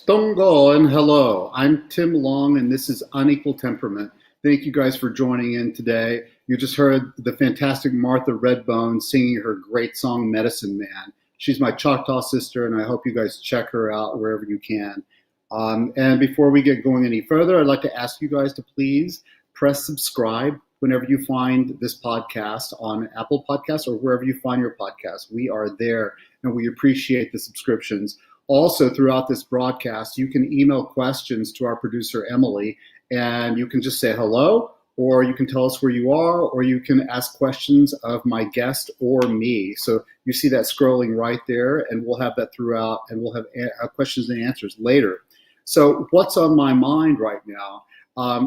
Stongo and hello. I'm Tim Long, and this is Unequal Temperament. Thank you guys for joining in today. You just heard the fantastic Martha Redbone singing her great song, Medicine Man. She's my Choctaw sister, and I hope you guys check her out wherever you can. And before we get going any further, I'd like to ask you guys to please press subscribe whenever you find this podcast on Apple Podcasts or wherever you find your podcast. We are there, and we appreciate the subscriptions. Also, throughout this broadcast, you can email questions to our producer, Emily, and you can just say hello, or you can tell us where you are, or you can ask questions of my guest or me. So you see that scrolling right there, and we'll have that throughout, and we'll have questions and answers later. So what's on my mind right now?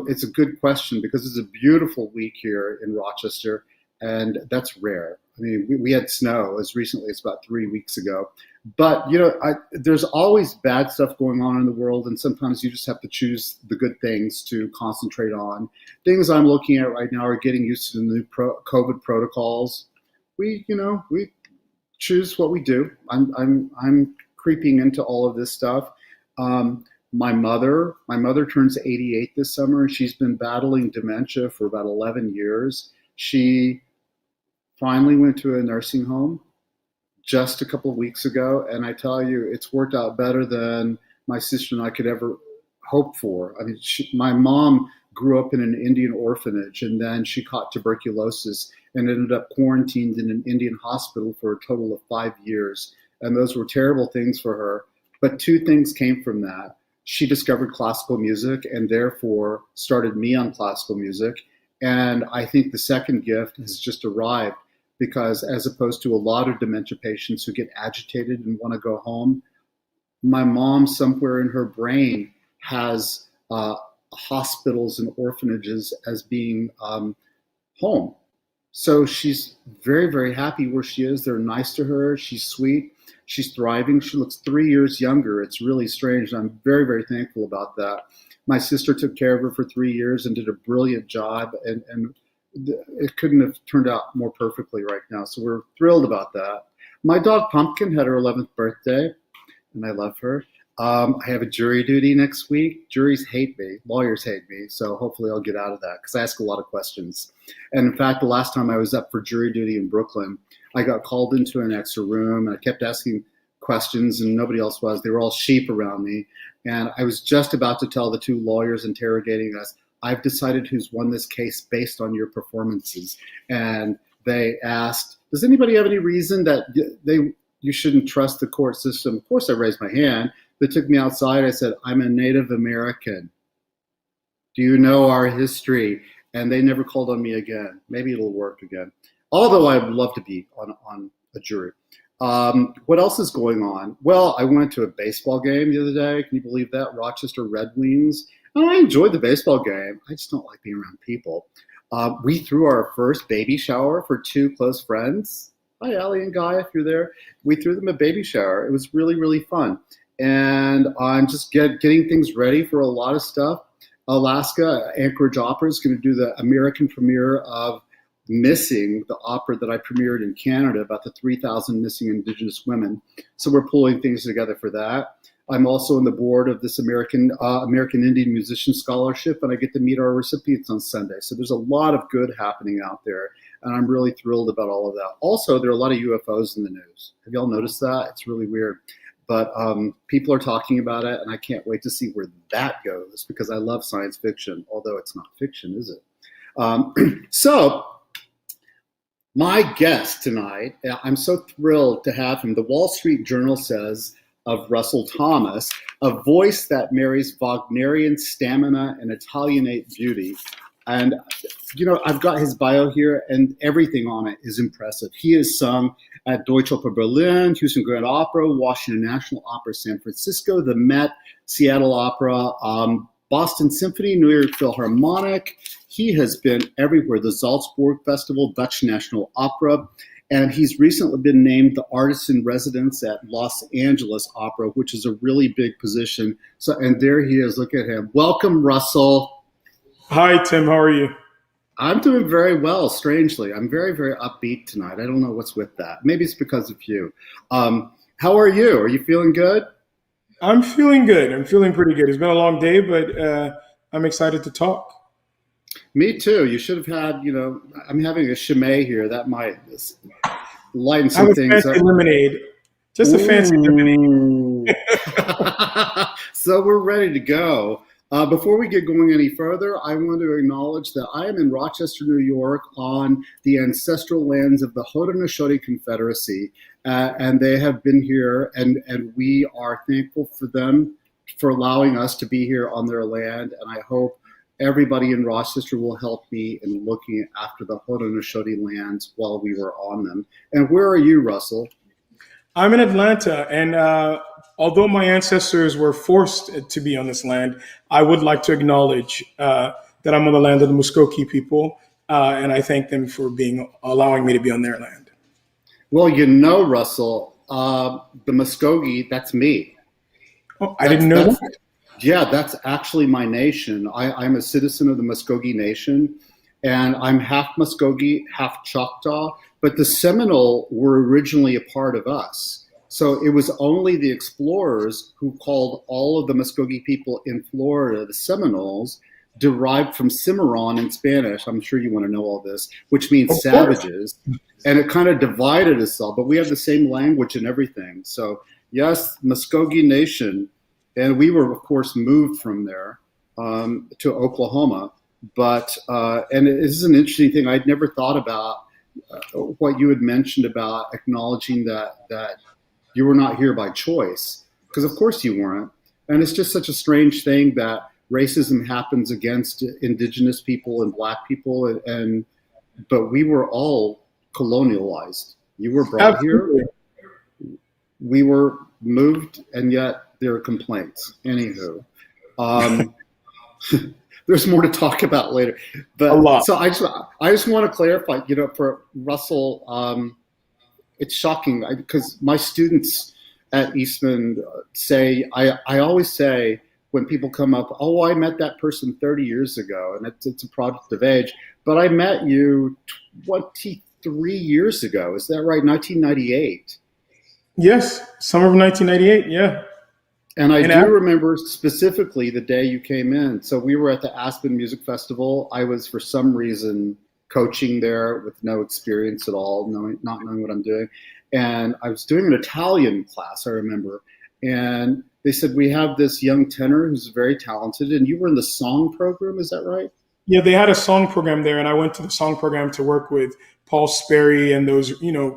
It's a good question because it's a beautiful week here in Rochester, and that's rare. I mean, we had snow as recently as about 3 weeks ago. But, there's always bad stuff going on in the world, and sometimes you just have to choose the good things to concentrate on. Things I'm looking at right now are getting used to the new COVID protocols. We choose what we do. I'm creeping into all of this stuff. My mother turns 88 this summer, and she's been battling dementia for about 11 years. She finally went to a nursing home just a couple of weeks ago, and I tell you, it's worked out better than my sister and I could ever hope for. I mean, my mom grew up in an Indian orphanage, and then she caught tuberculosis and ended up quarantined in an Indian hospital for a total of 5 years. And those were terrible things for her. But two things came from that. She discovered classical music and therefore started me on classical music. And I think the second gift has just arrived, because as opposed to a lot of dementia patients who get agitated and want to go home, my mom somewhere in her brain has hospitals and orphanages as being home. So she's very, very happy where she is. They're nice to her. She's sweet. She's thriving. She looks 3 years younger. It's really strange. And I'm very, very thankful about that. My sister took care of her for 3 years and did a brilliant job. And it couldn't have turned out more perfectly right now. So we're thrilled about that. My dog Pumpkin had her 11th birthday, and I love her. I have a jury duty next week. Juries hate me. Lawyers hate me. So hopefully I'll get out of that because I ask a lot of questions. And in fact, the last time I was up for jury duty in Brooklyn, I got called into an extra room, and I kept asking questions, and nobody else was. They were all sheep around me. And I was just about to tell the two lawyers interrogating us, I've decided who's won this case based on your performances. And they asked, does anybody have any reason that you shouldn't trust the court system? Of course, I raised my hand. They took me outside. I said, I'm a Native American. Do you know our history? And they never called on me again. Maybe it'll work again. Although I would love to be on a jury. What else is going on? Well, I went to a baseball game the other day. Can you believe that? Rochester Red Wings. I enjoyed the baseball game. I just don't like being around people. We threw our first baby shower for two close friends. Hi, Allie and Guy, if you're there. We threw them a baby shower. It was really, really fun. And I'm just getting things ready for a lot of stuff. Alaska Anchorage Opera is going to do the American premiere of Missing, the opera that I premiered in Canada about the 3,000 missing Indigenous women. So we're pulling things together for that. I'm also on the board of this American Indian Musician Scholarship, and I get to meet our recipients on Sunday. So there's a lot of good happening out there, and I'm really thrilled about all of that. Also, there are a lot of UFOs in the news. Have y'all noticed that? It's really weird. But people are talking about it, and I can't wait to see where that goes, because I love science fiction, although it's not fiction, is it? So my guest tonight, I'm so thrilled to have him. The Wall Street Journal says of Russell Thomas, a voice that marries Wagnerian stamina and Italianate beauty. And, I've got his bio here, and everything on it is impressive. He has sung at Deutsche Oper Berlin, Houston Grand Opera, Washington National Opera, San Francisco, the Met, Seattle Opera, Boston Symphony, New York Philharmonic. He has been everywhere, the Salzburg Festival, Dutch National Opera. And he's recently been named the artist in residence at Los Angeles Opera, which is a really big position. So, and there he is. Look at him. Welcome, Russell. Hi, Tim. How are you? I'm doing very well, strangely. I'm very, very upbeat tonight. I don't know what's with that. Maybe it's because of you. How are you? Are you feeling good? I'm feeling good. I'm feeling pretty good. It's been a long day, but I'm excited to talk. Me too. You should have had, I'm having a Chimay here. That might lighten I have some a things fancy up. lemonade. Just a fancy Ooh. So we're ready to go. Before we get going any further, I want to acknowledge that I am in Rochester, New York, on the ancestral lands of the Haudenosaunee Confederacy, and they have been here, and we are thankful for them for allowing us to be here on their land. And I hope everybody in Rochester will help me in looking after the Haudenosaunee lands while we were on them. And where are you, Russell? I'm in Atlanta, and although my ancestors were forced to be on this land, I would like to acknowledge that I'm on the land of the Muskogee people, and I thank them for being allowing me to be on their land. Well, Russell, the Muskogee, that's me. Oh, I That's didn't know that's that. yeah, that's actually my nation. I'm a citizen of the Muskogee Nation, and I'm half Muskogee, half Choctaw. But the Seminole were originally a part of us. So it was only the explorers who called all of the Muskogee people in Florida the Seminoles, derived from Cimarron in Spanish. I'm sure you want to know all this, which means Of course. savages. And it kind of divided us all, but we have the same language and everything. So, yes, Muskogee Nation, and we were, of course, moved from there to Oklahoma. But and it is an interesting thing. I'd never thought about what you had mentioned about acknowledging that you were not here by choice, because of course you weren't. And it's just such a strange thing that racism happens against indigenous people and black people, and but we were all colonialized. You were brought here, Absolutely. we were moved, and yet there are complaints. Anywho, um, there's more to talk about later. A But lot. so I just want to clarify. For Russell, it's shocking because my students at Eastman say I always say when people come up, oh, I met that person 30 years ago, and it's a product of age. But I met you 23 years ago. Is that right? 1998. Yes, summer of 1998. Yeah. And I And do remember specifically the day you came in. So we were at the Aspen Music Festival. I was, for some reason, coaching there with no experience at all, not knowing what I'm doing. And I was doing an Italian class, I remember. And they said, we have this young tenor who's very talented. And you were in the song program, is that right? yeah, they had a song program there, and I went to the song program to work with Paul Sperry and those,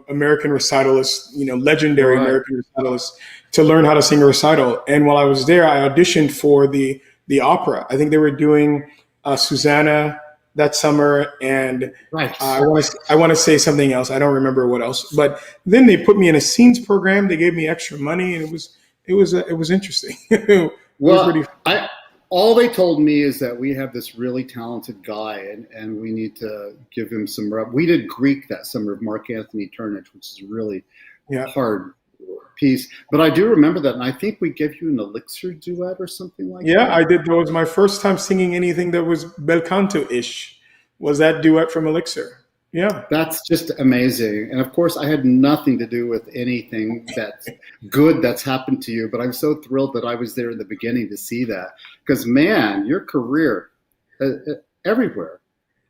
American recitalists, legendary Right. American recitalists, to learn how to sing a recital. And while I was there, I auditioned for the opera. I think they were doing Susanna that summer, and Right. I want to say something else. I don't remember what else. But then they put me in a scenes program. They gave me extra money, and it was interesting. It was pretty. Well, I all they told me is that we have this really talented guy, and we need to give him some rep. We did Greek that summer of Mark Anthony Turnage, which is a really Yeah. hard piece. But I do remember that, and I think we gave you an Elixir duet or something like Yeah, that. I did. That was my first time singing anything that was bel canto-ish. Was that duet from Elixir? Yeah, That's just amazing. And of course, I had nothing to do with anything that's good that's happened to you, but I'm so thrilled that I was there in the beginning to see that. Because, man, your career everywhere.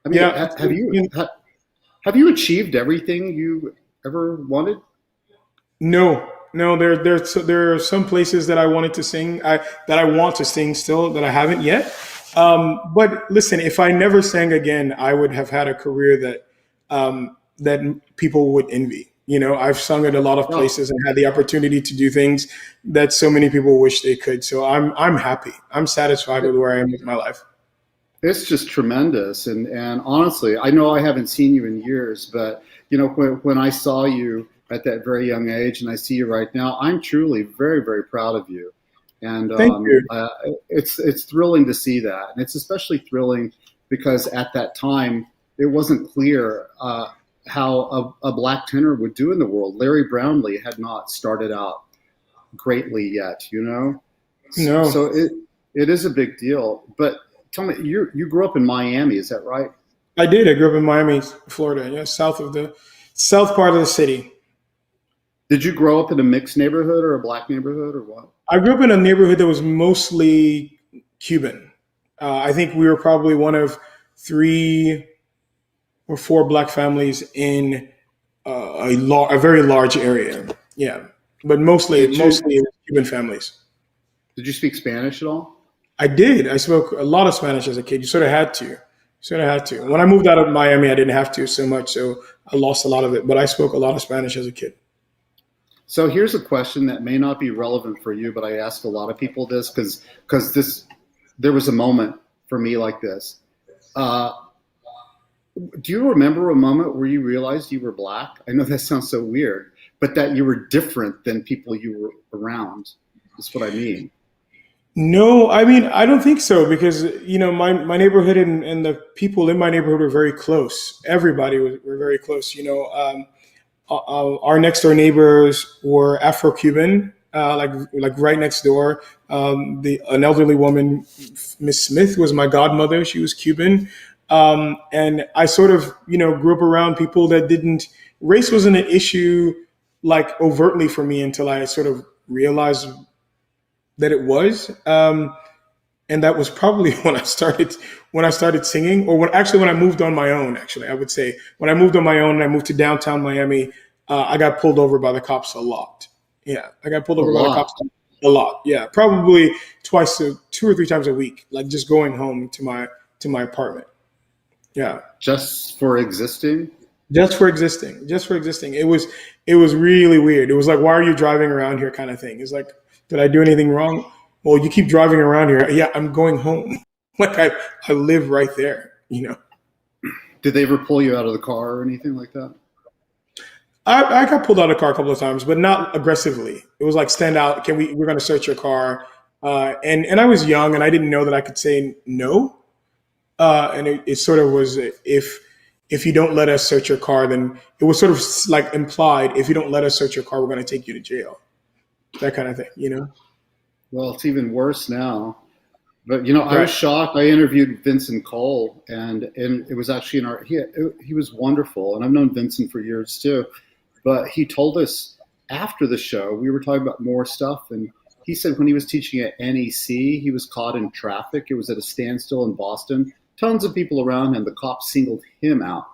I mean, yeah. have you achieved everything you ever wanted? No, no. There are some places that I wanted to sing. That I want to sing still that I haven't yet. But listen, if I never sang again, I would have had a career that people would envy. I've sung at a lot of Oh, places and had the opportunity to do things that so many people wish they could. So I'm happy. I'm satisfied with where I am with my life. it's just tremendous. And honestly, I know I haven't seen you in years, but when I saw you at that very young age, and I see you right now, I'm truly very, very proud of you. And Thank you. it's thrilling to see that, and it's especially thrilling because at that time it wasn't clear how a black tenor would do in the world. Larry Brownlee had not started out greatly yet. No. So it is a big deal. But tell me, you grew up in Miami, is that right? I did. I grew up in Miami, Florida. Yeah, south part of the city. Did you grow up in a mixed neighborhood or a black neighborhood or what? I grew up in a neighborhood that was mostly Cuban. I think we were probably one of 3 or 4 black families in a very large area. Yeah, but mostly Did you mostly it was Cuban families. did you speak Spanish at all? I did. I spoke a lot of Spanish as a kid. You sort of had to. You sort of had to. When I moved out of Miami, I didn't have to so much, so I lost a lot of it. But I spoke a lot of Spanish as a kid. So here's a question that may not be relevant for you, but I ask a lot of people this because this there was a moment for me like this. Uh, do you remember a moment where you realized you were black? I know that sounds so weird, but that you were different than people you were around. That's what I mean. No, I mean I don't think so because my neighborhood and the people in my neighborhood were very close. Everybody were very close. Our next door neighbors were Afro Cuban, like right next door. The an elderly woman, Miss Smith, was my godmother. She was Cuban, and I sort of grew up around people that didn't race wasn't an issue like overtly for me until I sort of realized that it was. And that was probably when I started singing, or when I moved on my own. Actually, I would say when I moved on my own and I moved to downtown Miami, I got pulled over by the cops a lot. Yeah, I got pulled A over by the lot. cops a lot. Yeah, probably 2 or 3 times a week, like just going home to my apartment. Yeah, Just for existing? just for existing. It was really weird. It was like, why are you driving around here, kind of thing. It's like, did I do anything wrong? Well, you keep driving around here. Yeah, I'm going home. Like I live right there. Did they ever pull you out of the car or anything like that? I got pulled out of the car a couple of times, but not aggressively. It was like, stand out. We're going to search your car. And I was young and I didn't know that I could say no. And it sort of was, if you don't let us search your car, then it was sort of like implied, if you don't let us search your car, we're going to take you to jail. That kind of thing. Well, it's even worse now. But I was Right. shocked. I interviewed Vincent Cole, and it was actually in our he was wonderful, and I've known Vincent for years too. But he told us after the show we were talking about more stuff, and he said when he was teaching at NEC, he was caught in traffic. It was at a standstill in Boston. Tons of people around him. The cops singled him out.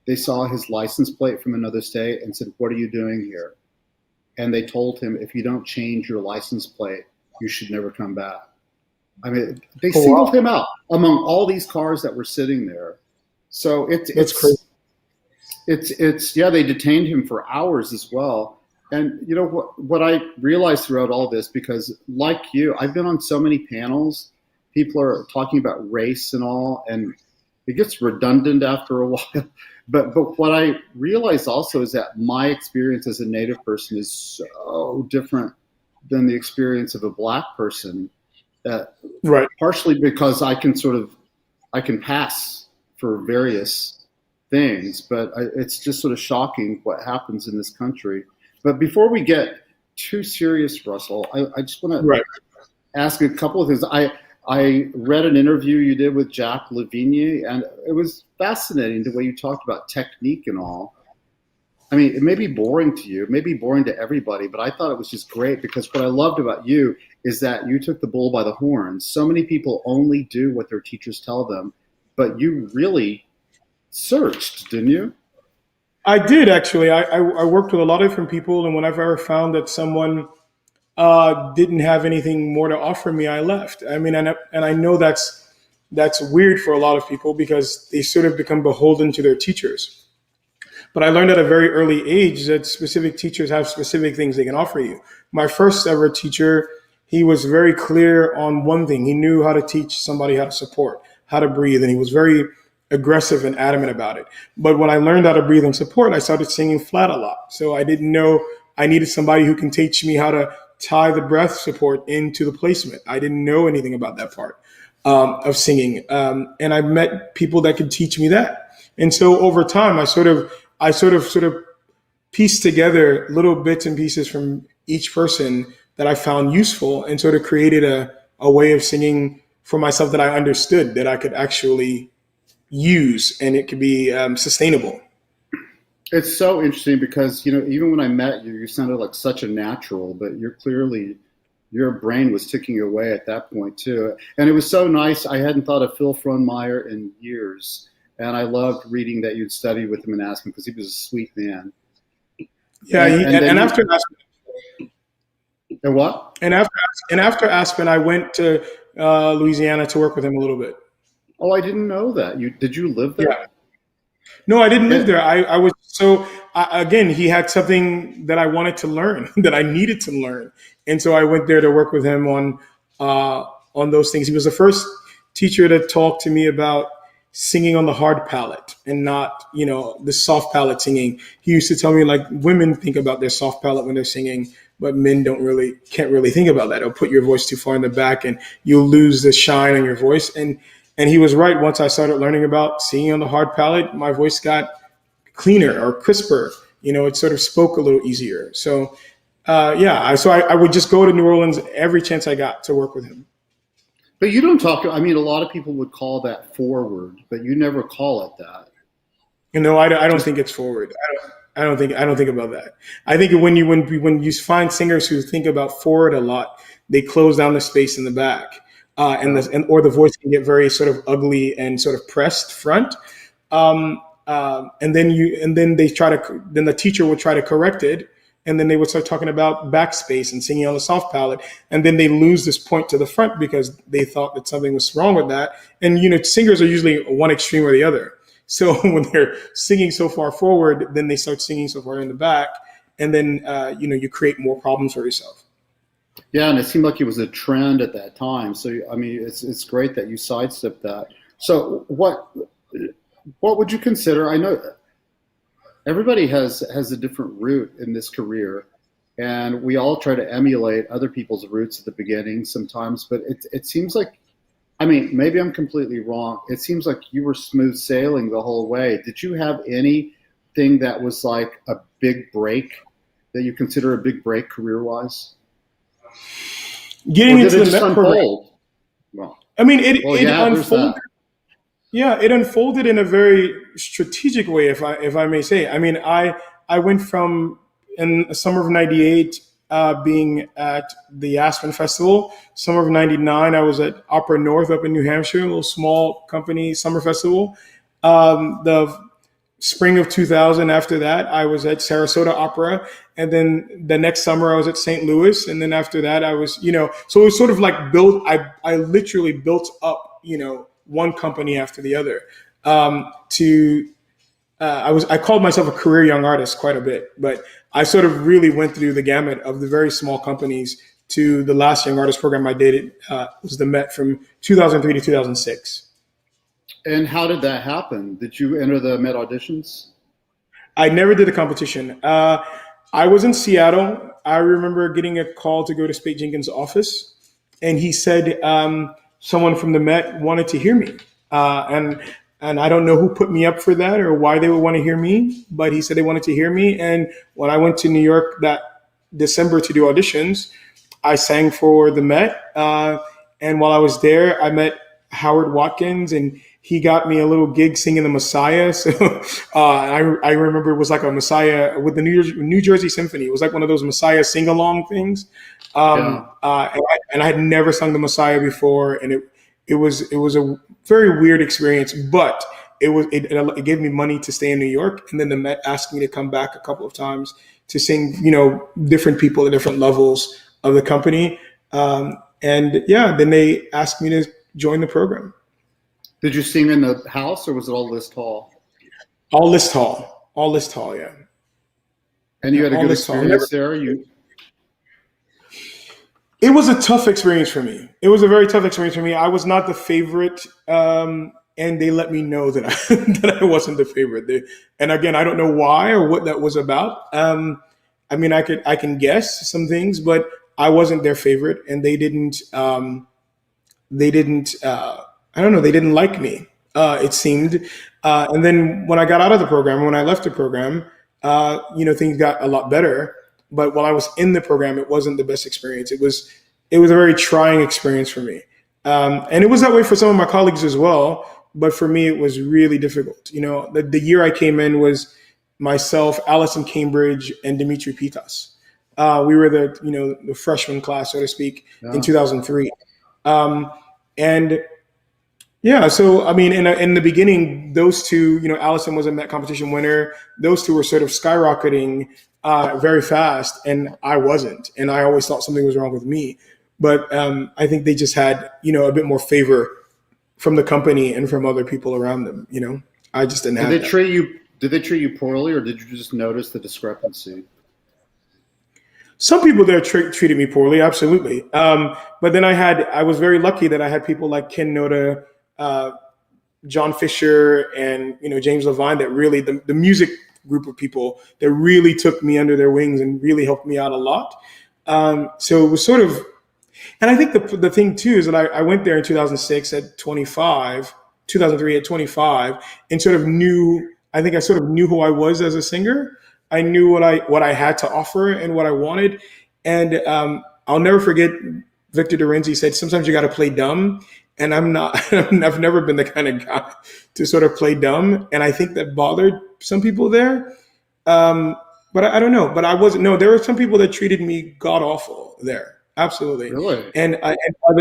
They saw his license plate from another state and said, "What are you doing here?" And they told him, "If you don't change your license plate, you should never come back." I mean, they Oh singled wow, him out among all these cars that were sitting there. So that's crazy. it's yeah, they detained him for hours as well. And what I realized throughout all this, because like you, I've been on so many panels. People are talking about race and all, and it gets redundant after a while. But what I realized also is that my experience as a Native person is so different than the experience of a Black person. Uh, Right. Partially because I can pass for various things, but it's just sort of shocking what happens in this country. But before we get too serious, Russell, I just want to Right. ask a couple of things. I read an interview you did with Jack Lavigne, and it was fascinating the way you talked about technique and all. I mean, it may be boring to you, it may be boring to everybody, but I thought it was just great because what I loved about you is that you took the bull by the horns. So many people only do what their teachers tell them, but you really searched, didn't you? I did actually. I worked with a lot of different people, and whenever I found that someone didn't have anything more to offer me, I left. I mean, and I know that's weird for a lot of people because they sort of become beholden to their teachers. But I learned at a very early age that specific teachers have specific things they can offer you. My first ever teacher, he was very clear on one thing. He knew how to teach somebody how to support, how to breathe, and he was very aggressive and adamant about it. But when I learned how to breathe and support, I started singing flat a lot. So I didn't know I needed somebody who can teach me how to tie the breath support into the placement. I didn't know anything about that part of singing, and I met people that could teach me that. And so over time, I sort of pieced together little bits and pieces from each person that I found useful, and sort of created a way of singing for myself that I understood that I could actually use, and it could be sustainable. It's so interesting because even when I met you, you sounded like such a natural, but you're clearly Your brain was ticking away at that point too, and it was so nice. I hadn't thought of Phil Frohnmeyer in years, and I loved reading that you'd studied with him and asked him because he was a sweet man. Yeah, And then and you after Aspen, and what? and after and after Aspen, I went to Louisiana to work with him a little bit. Oh, I didn't know that. You did you live Yeah. there? No, I didn't live And, there. I was so again. He had something that I wanted to learn, that I needed to learn, and so I went there to work with him uh, on those things. He was the first teacher to talk to me about singing on the hard palate and not, the soft palate singing. He used to tell me like women think about their soft palate when they're singing, but men can't really think about that. It'll put your voice too far in the back, and you'll lose the shine on your voice. And he was right. Once I started learning about singing on the hard palate, my voice got cleaner or crisper. It sort of spoke a little easier. So, yeah, I would just go to New Orleans every chance I got to work with him. but you don't talk. I mean, a lot of people would call that forward, but you never call it that. I don't Just think it's forward. I don't think about that. I think when you find singers who think about forward a lot, they close down the space in the back, yeah, or the voice can get very sort of ugly and sort of pressed front. And then then the teacher would try to correct it, and then they would start talking about backspace and singing on the soft palate, and then they lose this point to the front because they thought that something was wrong with that. And singers are usually one extreme or the other. So when they're singing so far forward, then they start singing so far in the back, and then you create more problems for yourself. yeah, and it seemed like it was a trend at that time. So I mean, it's great that you sidestepped that. So what would you consider? I know everybody has a different route in this career, and we all try to emulate other people's routes at the beginning sometimes. But it seems like, I mean, maybe I'm completely wrong. It seems like you were smooth sailing the whole way. Did you have anything that was like a big break that you consider a big break career wise, or Getting did into it the just Met program, unfold? Well, I mean, it well, it yeah. There's unfolded. that. Yeah, it unfolded in a very strategic way, if I may say. I mean, I went from in the summer of '98 being at the Aspen Festival. Summer of '99, I was at Opera North up in New Hampshire, a little small company summer festival. The spring of 2000, after that, I was at Sarasota Opera, and then the next summer I was at St. Louis, and then after that I was, so it was sort of like built. I literally built up, one company after the other. To I called myself a career young artist quite a bit, but I sort of really went through the gamut of the very small companies to the last young artist program I did. Was the Met from 2003 to 2006. And how did that happen? Did you enter the Met auditions? I never did a competition. I was in Seattle. I remember getting a call to go to Spade Jenkins' office, and he said someone from the Met wanted to hear me, and I don't know who put me up for that or why they would want to hear me, but he said they wanted to hear me. And when I went to New York that December to do auditions, I sang for the Met, and while I was there, I met Howard Watkins, and he got me a little gig singing the Messiah. So I remember it was like a Messiah with the New Jersey Symphony. It was like one of those Messiah sing along things. Yeah. And I had never sung the Messiah before, and it was a very weird experience. But it gave me money to stay in New York, and then the Met asked me to come back a couple of times to sing, different people at different levels of the company. And yeah, then they asked me to join the program. Did you sing in the house or was it all list hall? All list hall, yeah, And you yeah, had a all good list hall. Never. experience there. You It was a tough experience for me. It was a very tough experience for me. I was not the favorite, and they let me know that that I wasn't the favorite. And again, I don't know why or what that was about. I mean, I can guess some things, but I wasn't their favorite, and they didn't. I don't know. They didn't like me. It seemed. And then when I got out of the program, when I left the program, things got a lot better. But while I was in the program, it wasn't the best experience. It was a very trying experience for me, and it was that way for some of my colleagues as well. But for me, it was really difficult. The year I came in was myself, Allison Cambridge, and Dimitri Pitas. We were the freshman class, so to speak, in Yeah. 2003. Um, and yeah, so I mean, in the beginning, those two, Allison was a Met competition winner. Those two were sort of skyrocketing very fast, and I wasn't. And I always thought something was wrong with me. But I think they just had, a bit more favor from the company and from other people around them. I just didn't Did have they that. treat you? Did they treat you poorly, or did you just notice the discrepancy? Some people there treated me poorly, absolutely. But then I was very lucky that I had people like Ken Noda, uh, John Fisher, and James Levine, that really the music group of people that really took me under their wings and really helped me out a lot. So it was sort of, and I think the thing too is that I went there in 2006 at 25, 2003 at 25, and sort of knew. I think I sort of knew who I was as a singer. I knew what I had to offer and what I wanted, and I'll never forget. Victor Dorenzi said, "Sometimes you got to play dumb," and I'm not. I've never been the kind of guy to sort of play dumb, and I think that bothered some people there. Um, but I don't know. But I wasn't. No, there were some people that treated me god awful there. Absolutely, Really?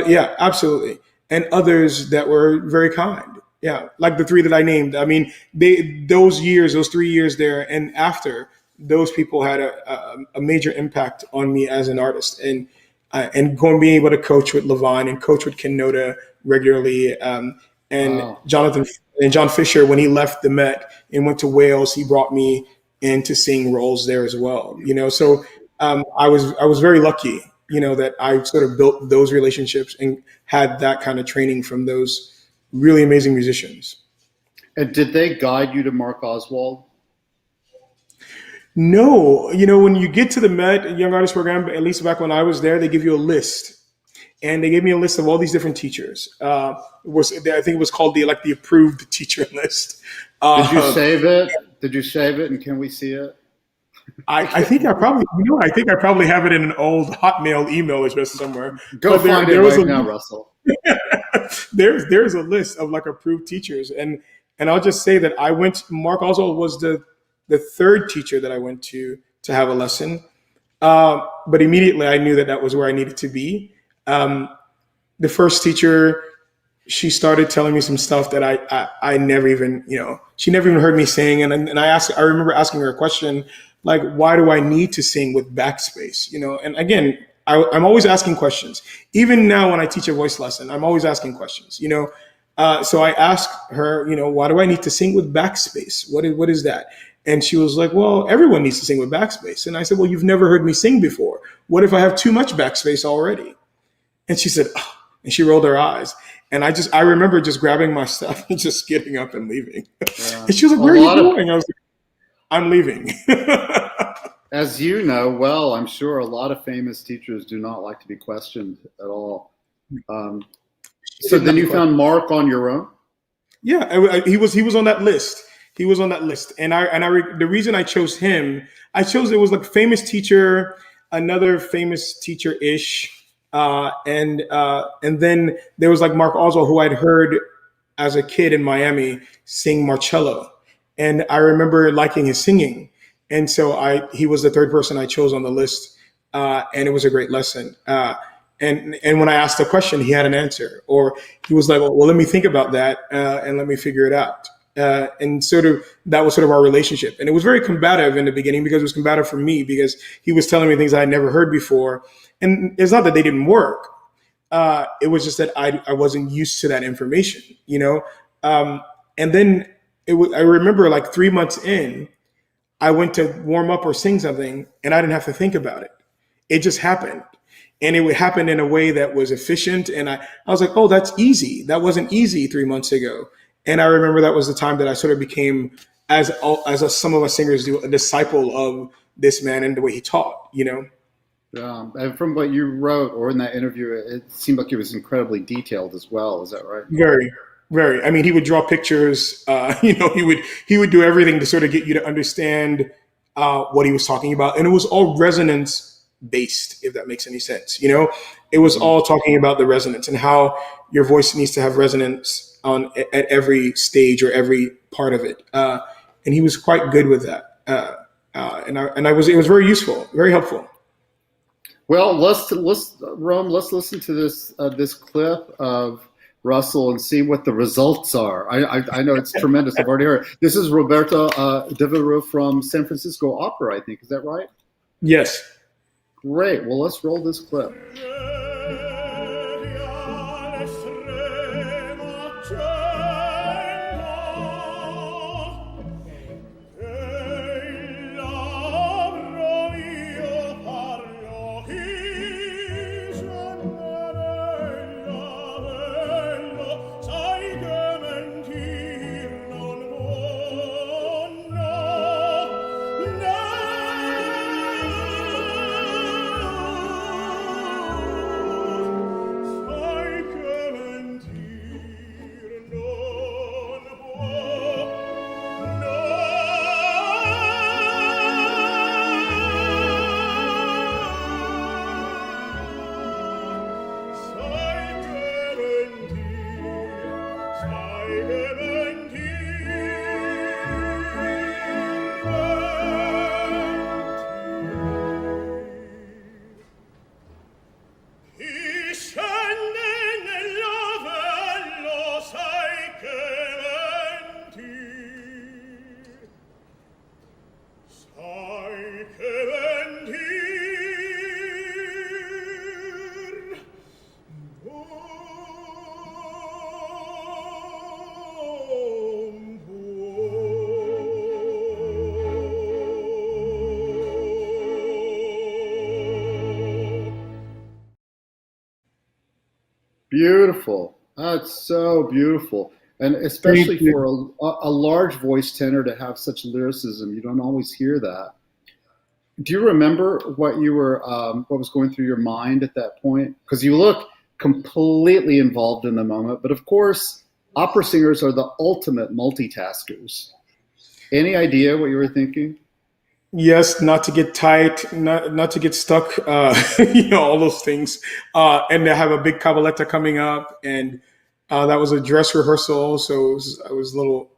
yeah, absolutely, and others that were very kind. Yeah, like the three that I named. I mean, those 3 years there and after, those people had a major impact on me as an artist, and going being able to coach with Levine and coach with Ken Noda regularly, and Wow. Jonathan and John Fisher, when he left the Met and went to Wales, he brought me in to sing roles there as well. So I was very lucky, that I sort of built those relationships and had that kind of training from those really amazing musicians. And did they guide you to Mark Oswald? No, when you get to the Met Young Artist Program, at least back when I was there, they give you a list, and they gave me a list of all these different teachers. I think it was called the approved teacher list. Did you Uh, save it? Did you save it? And can we see it? I think I probably have it in an old Hotmail email address somewhere. Go But there find it there was right a now, Russell. there's a list of like approved teachers, and I'll just say that I went. Mark Oswald was the third teacher that I went to have a lesson. But immediately I knew that that was where I needed to be. Um, the first teacher, she started telling me some stuff that I never even, she never even heard me sing. And I remember asking her a question like, why do I need to sing with backspace? And again, I'm always asking questions. Even now when I teach a voice lesson, I'm always asking questions, so I asked her, why do I need to sing with backspace? What is that? And she was like, well, everyone needs to sing with backspace. And I said, well, you've never heard me sing before. What if I have too much backspace already? And she said, oh, and she rolled her eyes. And I remember just grabbing my stuff and just getting up and leaving. Yeah. And she was like, A where are you lot of, going? I was like, I'm leaving. as you know well, I'm sure a lot of famous teachers do not like to be questioned at all. Um, She so did then not you question. found Mark on your own? Yeah, he was on that list. He was on that list, the reason I chose him, it was like famous teacher, another famous teacher ish, and then there was like Mark Oswald, who I'd heard as a kid in Miami sing Marcello, and I remember liking his singing, and so he was the third person I chose on the list, and it was a great lesson. And when I asked a question, he had an answer, or he was like, "Well, let me think about that and let me figure it out." And sort of that was sort of our relationship, and it was very combative in the beginning because it was combative for me because he was telling me things I had never heard before, and it's not that they didn't work. It was just that I wasn't used to that information, Um, and then I remember like 3 months in, I went to warm up or sing something, and I didn't have to think about it. It just happened. And it would happen in a way that was efficient. And I was like, oh, that's easy. That wasn't easy 3 months ago. And I remember that was the time that I sort of became, some of us singers do, a disciple of this man and the way he taught. And from what you wrote or in that interview, it seemed like it was incredibly detailed as well. Is that right? Very, very. I mean, he would draw pictures. He would do everything to sort of get you to understand what he was talking about, and it was all resonance based, if that makes any sense. It was Mhm. all talking about the resonance and how your voice needs to have resonance at every stage or every part of it. And he was quite good with that. And I was it was very useful, very helpful. Well, let's Rome. Let's listen to this clip of Russell and see what the results are. I know it's tremendous. I've already heard. This is Roberto Devereux from San Francisco Opera. I think, is that right? Yes. Great. Well, let's roll this clip. Beautiful. That's so beautiful. And Thank especially you. for a large voice tenor to have such lyricism, you don't always hear that. Do you remember what was going through your mind at that point? Because you look completely involved in the moment. But of course, opera singers are the ultimate multitaskers. Any idea what you were thinking? Yes, not to get tight, not to get stuck, all those things. And to have a big cabaletta coming up, and that was a dress rehearsal, so I was a little,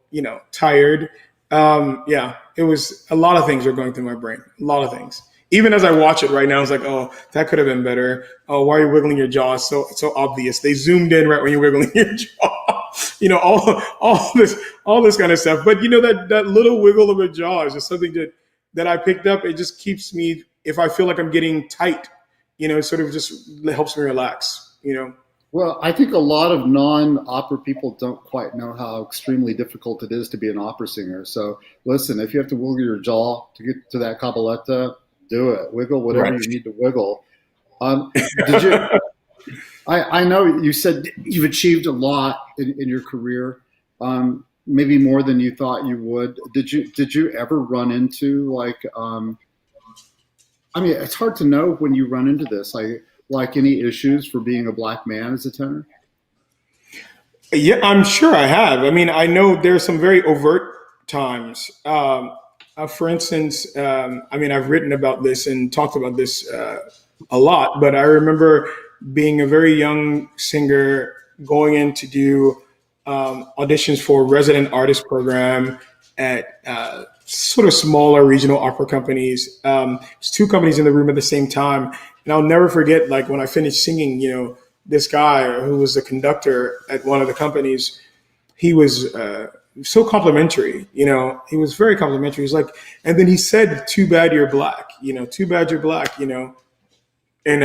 tired. Yeah, it was a lot of things were going through my brain, a lot of things. Even as I watch it right now, it's like, oh, that could have been better. Oh, why are you wiggling your jaw? It's so obvious. They zoomed in right when you're wiggling your jaw. All this kind of stuff. But that little wiggle of a jaw is just something that I picked up. It just keeps me, if I feel like I'm getting tight, it sort of just helps me relax. Well, I think a lot of non-opera people don't quite know how extremely difficult it is to be an opera singer. So listen, if you have to wiggle your jaw to get to that cabaletta, do it. Wiggle whatever Right. you need to wiggle. Did you? I know you said you've achieved a lot in your career, maybe more than you thought you would. Did you ever run into I mean, it's hard to know when you run into this. Like any issues for being a black man as a tenor? Yeah, I'm sure I have. I mean, I know there's some very overt times. For instance, I mean, I've written about this and talked about this a lot, but I remember being a very young singer going in to do auditions for a resident artist program at sort of smaller regional opera companies. There's two companies in the room at the same time. And I'll never forget, like, when I finished singing, this guy who was the conductor at one of the companies, he was so complimentary. He was very complimentary. He's like, and then he said, "Too bad you're black." Too bad you're black. And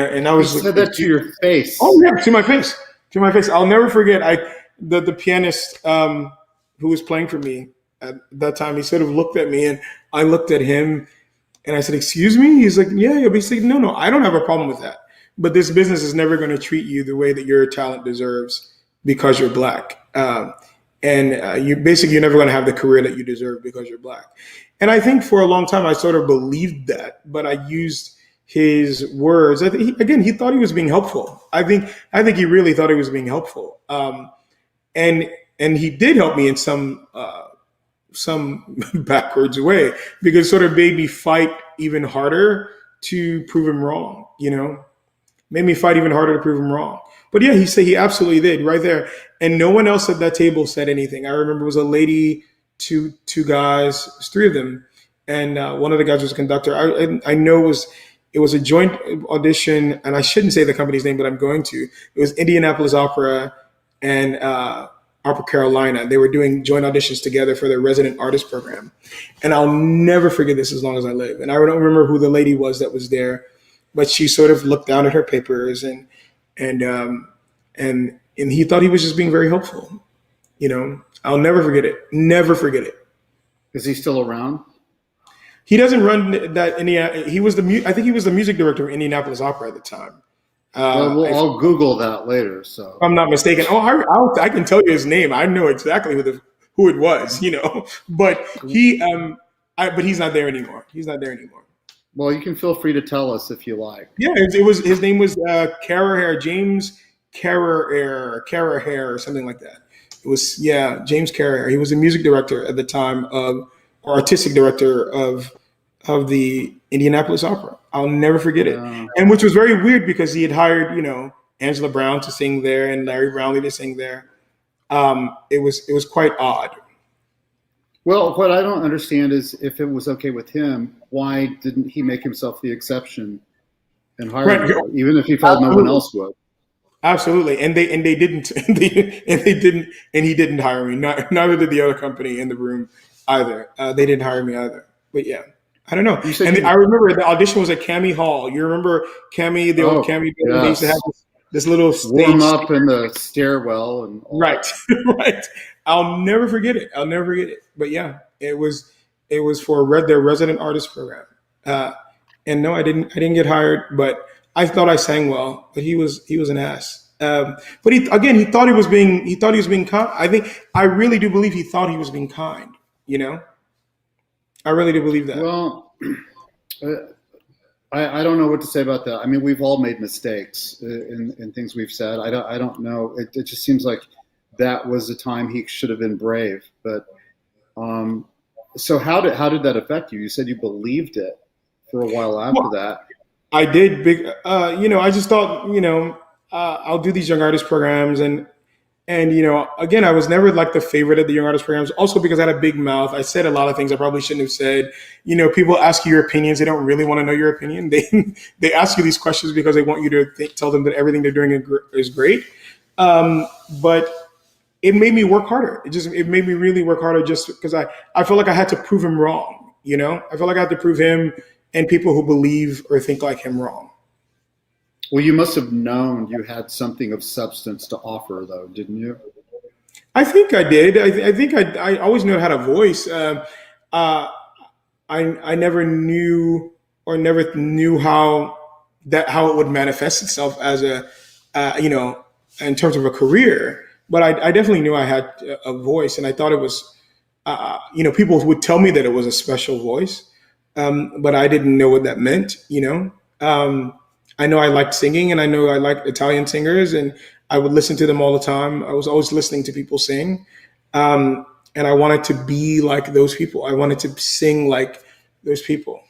I He was said like, that to your "Oh face. yeah," to my face, to my face. I'll never forget. The pianist who was playing for me at that time, he sort of looked at me, and I looked at him, and I said, "Excuse me?" He's like, "Yeah, yeah." But he's like, "No, no, I don't have a problem with that. But this business is never going to treat you the way that your talent deserves because you're black. And you're never going to have the career that you deserve because you're black." And I think for a long time I sort of believed that, but I used his words. He thought he was being helpful. I think he really thought he was being helpful. And he did help me in some backwards way, because it sort of made me fight even harder to prove him wrong. Made me fight even harder to prove him wrong. But yeah, he absolutely did right there, and no one else at that table said anything. I remember it was a lady, two guys, it was three of them, and one of the guys was a conductor. I know It was a joint audition, and I shouldn't say the company's name, but I'm going to. It was Indianapolis Opera and Opera Carolina. They were doing joint auditions together for their resident artist program, and I'll never forget this as long as I live. And I don't remember who the lady was that was there, but she sort of looked down at her papers, and and he thought he was just being very helpful. I'll never forget it. Never forget it. Is he still around? He doesn't run that Indiana. He was I think he was the music director of Indianapolis Opera at the time. I'll Google that later. So If I'm not mistaken. Oh, I can tell you his name. I know exactly who it was. But but he's not there anymore. He's not there anymore. Well, you can feel free to tell us if you like. Yeah, it was his name was Carraher, James Carraher, or something like that. It was James Carraher. He was the music director at the time or artistic director of the Indianapolis Opera. I'll never forget it. And which was very weird because he had hired, Angela Brown to sing there and Larry Brownlee to sing there. It was quite odd. Well, what I don't understand is if it was okay with him, why didn't he make himself the exception and hire him, even if he felt no one else would? Absolutely, and they didn't, and he didn't hire me. Neither did the other company in the room either. They didn't hire me either. But yeah, I don't know. I remember the audition was at Cami Hall. You remember Cami, the old Cami? Yes. They used to have this little stage warm up in the stairwell and all right, that. Right. I'll never forget it. But yeah, it was for their resident artist program. And no, I didn't get hired, but I thought I sang well. But he was an ass. But he thought he was being kind. I really do believe he thought he was being kind. I really do believe that. Well, I don't know what to say about that. I mean, we've all made mistakes in things we've said. I don't know. It just seems like that was the time he should have been brave. But so how did that affect you? You said you believed it for a while after that. I did. I just thought, I'll do these young artist programs, and again, I was never like the favorite of the young artist programs. Also because I had a big mouth. I said a lot of things I probably shouldn't have said. People ask you your opinions. They don't really want to know your opinion. They ask you these questions because they want you to tell them that everything they're doing is great. But it made me work harder. It made me really work harder just because I felt like I had to prove him wrong. I felt like I had to prove him and people who believe or think like him wrong. Well, you must have known you had something of substance to offer, though, didn't you? I think I did. I think I always knew I had a voice. I never knew how it would manifest itself as in terms of a career. But I definitely knew I had a voice, and I thought it was, people would tell me that it was a special voice, but I didn't know what that meant. I know I liked singing, and I know I liked Italian singers, and I would listen to them all the time. I was always listening to people sing, and I wanted to be like those people. I wanted to sing like those people.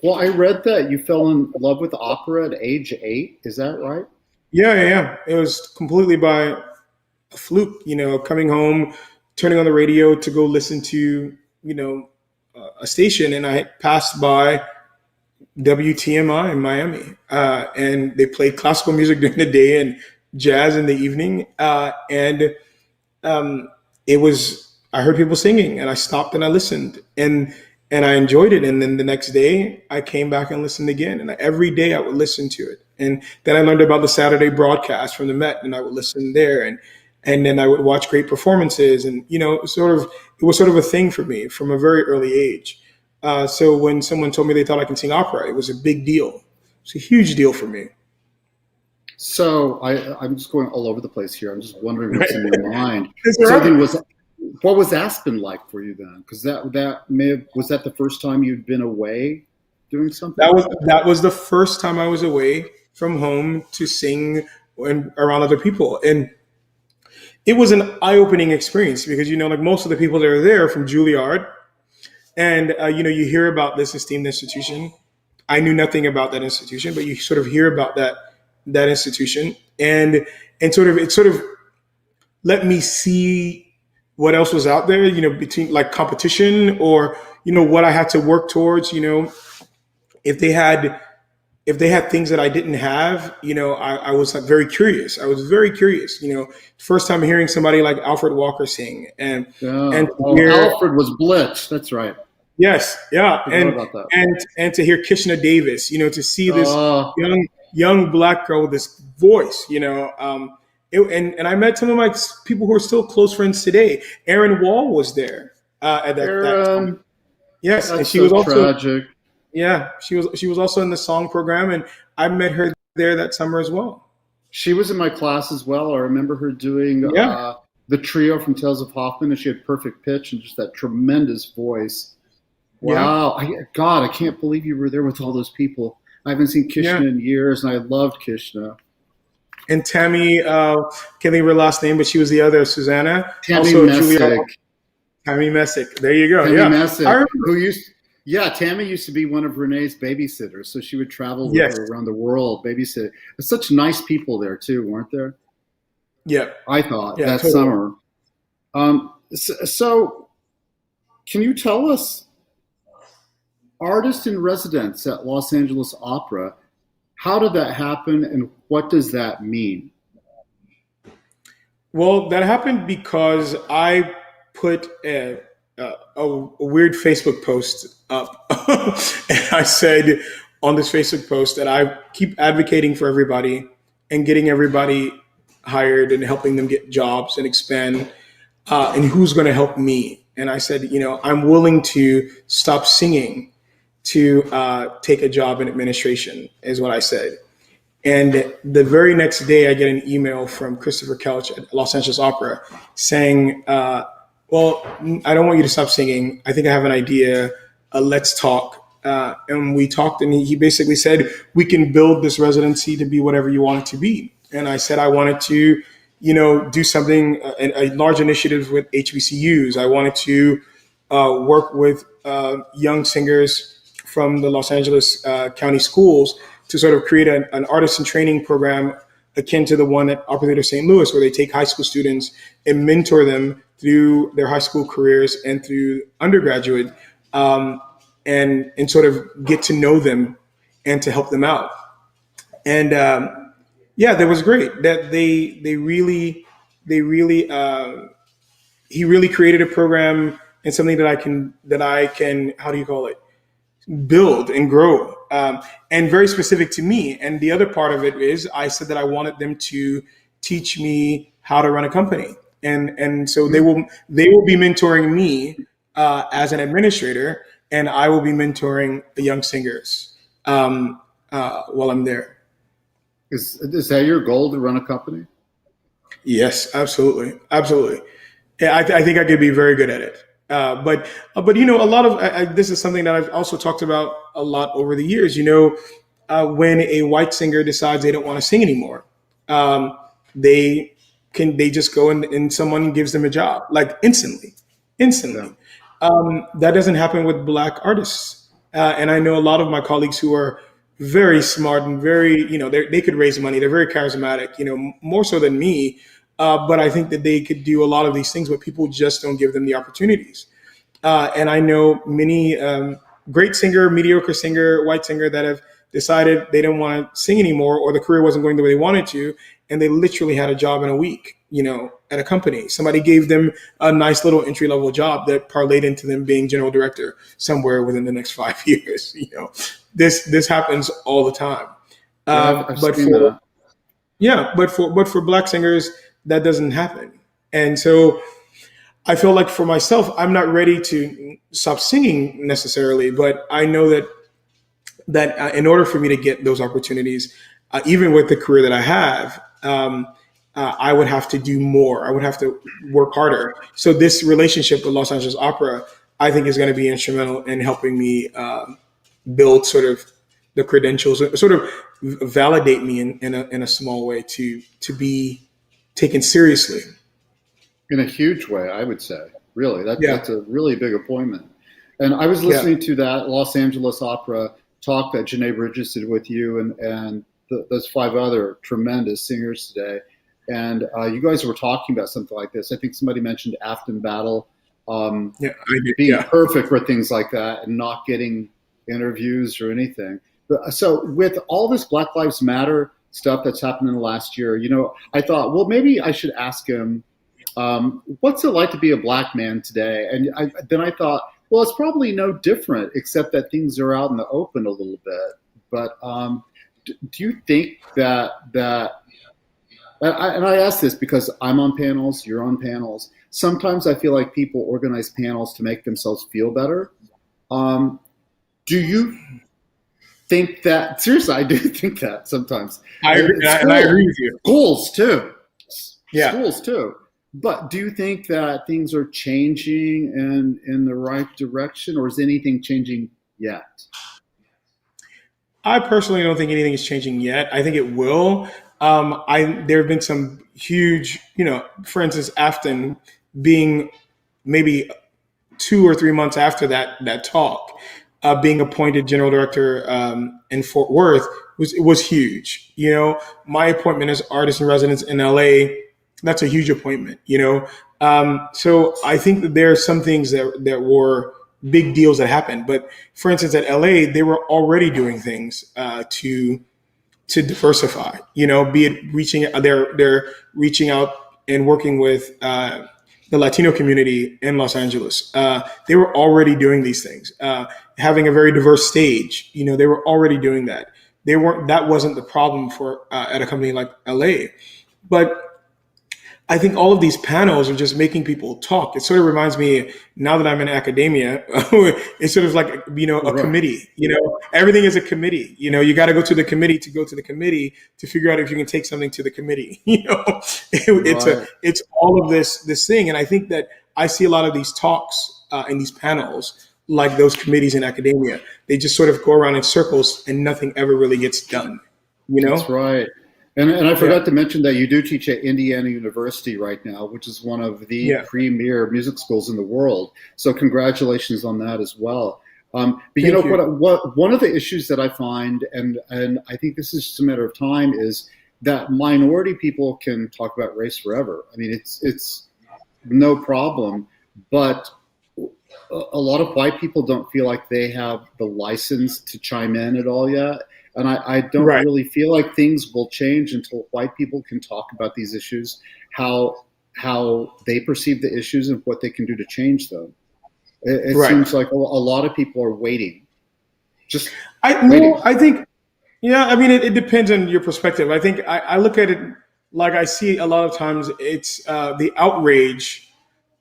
Well, I read that you fell in love with opera at age 8. Is that right? Yeah. It was completely by a fluke, coming home, turning on the radio to go listen to, a station, and I passed by WTMI in Miami, and they played classical music during the day and jazz in the evening, and I heard people singing, and I stopped and I listened, and I enjoyed it. And then the next day I came back and listened again, and every day I would listen to it. And then I learned about the Saturday broadcast from the Met, and I would listen there, and then I would watch great performances, and it was sort of a thing for me from a very early age. So when someone told me they thought I can sing opera, it was a big deal. It's a huge deal for me. So I'm just going all over the place here. I'm just wondering what's in your mind. What was Aspen like for you then? Because was that the first time you'd been away doing something? That was the first time I was away from home to sing around other people, and it was an eye-opening experience because like most of the people that are there from Juilliard. And, you hear about this esteemed institution. I knew nothing about that institution, but you sort of hear about that institution, and it sort of let me see what else was out there, between like competition or, what I had to work towards, if they had if they had things that I didn't have, I was like very curious. I was very curious. First time hearing somebody like Alfred Walker sing, and Yeah. to Oh, hear, Alfred was Blitz. That's right. yes, yeah, Forgot about that. and to hear Kishna Davis, to see this Oh, young black girl with this voice, and I met some of my people who are still close friends today. Erin Wall was there at that time. Aaron, Yes, and that's she so was also, tragic. yeah, she was also in the song program, and I met her there that summer as well. She was in my class as well. I remember her doing Yeah, the trio from Tales of Hoffman, and she had perfect pitch and just that tremendous voice. yeah, Wow. God, I can't believe you were there with all those people. I haven't seen yeah. Kishna in years, and I loved Kishna. And Tammy, can't think of her last name, but she was the other Susanna. Tammy Also, Julia Messick. Tammy Messick. There you go. Tammy Yeah, I Messick, remember. who used, yeah, Tammy used to be one of Renee's babysitters, so she would travel with Yes. her around the world babysitting. Such nice people there too, weren't there? Yeah. I thought Yeah. that Totally. summer. So can you tell us, artist in residence at Los Angeles Opera, how did that happen, and what does that mean? Well, that happened because I put a weird Facebook post up. And I said on this Facebook post that I keep advocating for everybody and getting everybody hired and helping them get jobs and expand. And who's going to help me? And I said, I'm willing to stop singing to take a job in administration, is what I said. And the very next day, I get an email from Christopher Couch at Los Angeles Opera saying, well, I don't want you to stop singing. I think I have an idea. Let's talk. And we talked, and he basically said, we can build this residency to be whatever you want it to be. And I said, I wanted to, do something, a large initiative with HBCUs. I wanted to work with young singers from the Los Angeles County schools to sort of create an artisan training program akin to the one at Opera Theater St. Louis, where they take high school students and mentor them through their high school careers and through undergraduate, and sort of get to know them and to help them out. And yeah, that was great. That they really he really created a program and something that I can, how do you call it, build and grow, and very specific to me. And the other part of it is I said that I wanted them to teach me how to run a company, and so they will be mentoring me as an administrator, and I will be mentoring the young singers while I'm there. Is that your goal, to run a company? Yes, absolutely, absolutely. Yeah, I think I could be very good at it. But a lot of this is something that I've also talked about a lot over the years. When a white singer decides they don't want to sing anymore, um, they just go and someone gives them a job like instantly, Yeah. instantly. That doesn't happen with black artists, and I know a lot of my colleagues who are very smart and very, they could raise money. They're very charismatic, more so than me. But I think that they could do a lot of these things, but people just don't give them the opportunities. And I know many great singer, mediocre singer, white singer that have decided they didn't want to sing anymore, or the career wasn't going the way they wanted to, and they literally had a job in a week, at a company. Somebody gave them a nice little entry level job that parlayed into them being general director somewhere within the next 5 years. This happens all the time. Yeah, I've But seen for that. Yeah, but for black singers, that doesn't happen. And so I feel like for myself, I'm not ready to stop singing necessarily, but I know that in order for me to get those opportunities, even with the career that I have, I would have to do more. I would have to work harder. So this relationship with Los Angeles Opera, I think, is going to be instrumental in helping me build sort of the credentials, sort of validate me in a small way to be taken seriously. In a huge way, I would say. Really, Yeah, that's a really big appointment. And I was yeah, listening to that Los Angeles Opera talk that Janae Bridges did with you, and those five other tremendous singers today. And you guys were talking about something like this. I think somebody mentioned Afton Battle, yeah. I do. being Yeah, perfect for things like that and not getting interviews or anything. So with all this Black Lives Matter stuff that's happened in the last year, I thought, well, maybe I should ask him, what's it like to be a black man today? And then I thought, well, it's probably no different, except that things are out in the open a little bit. But do you think that and I ask this because I'm on panels, you're on panels. Sometimes I feel like people organize panels to make themselves feel better. Um, do you think that? Seriously, I do think that sometimes. I agree, and I agree with you. Schools too. Yeah. Schools too. But do you think that things are changing in the right direction, or is anything changing yet? I personally don't think anything is changing yet. I think it will. I There have been some huge, for instance, Afton being maybe 2 or 3 months after that talk, being appointed general director in Fort Worth was huge. My appointment as artist in residence in LA, that's a huge appointment. So I think that there are some things that were big deals that happened. But for instance, at LA, they were already doing things to diversify. Be it they're reaching out and working with the Latino community in Los Angeles. They were already doing these things, having a very diverse stage. They were already doing that. They weren't. That wasn't the problem for at a company like LA, but I think all of these panels are just making people talk. It sort of reminds me, now that I'm in academia, it's sort of like, a Right. committee. Everything is a committee. You got to go to the committee to go to the committee to figure out if you can take something to the committee. Right. It's all of this thing. And I think that I see a lot of these talks in these panels, like those committees in academia. They just sort of go around in circles and nothing ever really gets done. You That's know? right. And I Yeah. forgot to mention that you do teach at Indiana University right now, which is one of the Yeah. premier music schools in the world. So congratulations on that as well. But Thank you. what one of the issues that I find, and I think this is just a matter of time, is that minority people can talk about race forever. I mean, it's no problem, but a lot of white people don't feel like they have the license to chime in at all yet. And I don't Right. really feel like things will change until white people can talk about these issues, how they perceive the issues and what they can do to change them. It Right. seems like a lot of people are waiting, just I no, waiting. I think yeah, I mean it depends on your perspective. I think I look at it like I see a lot of times it's the outrage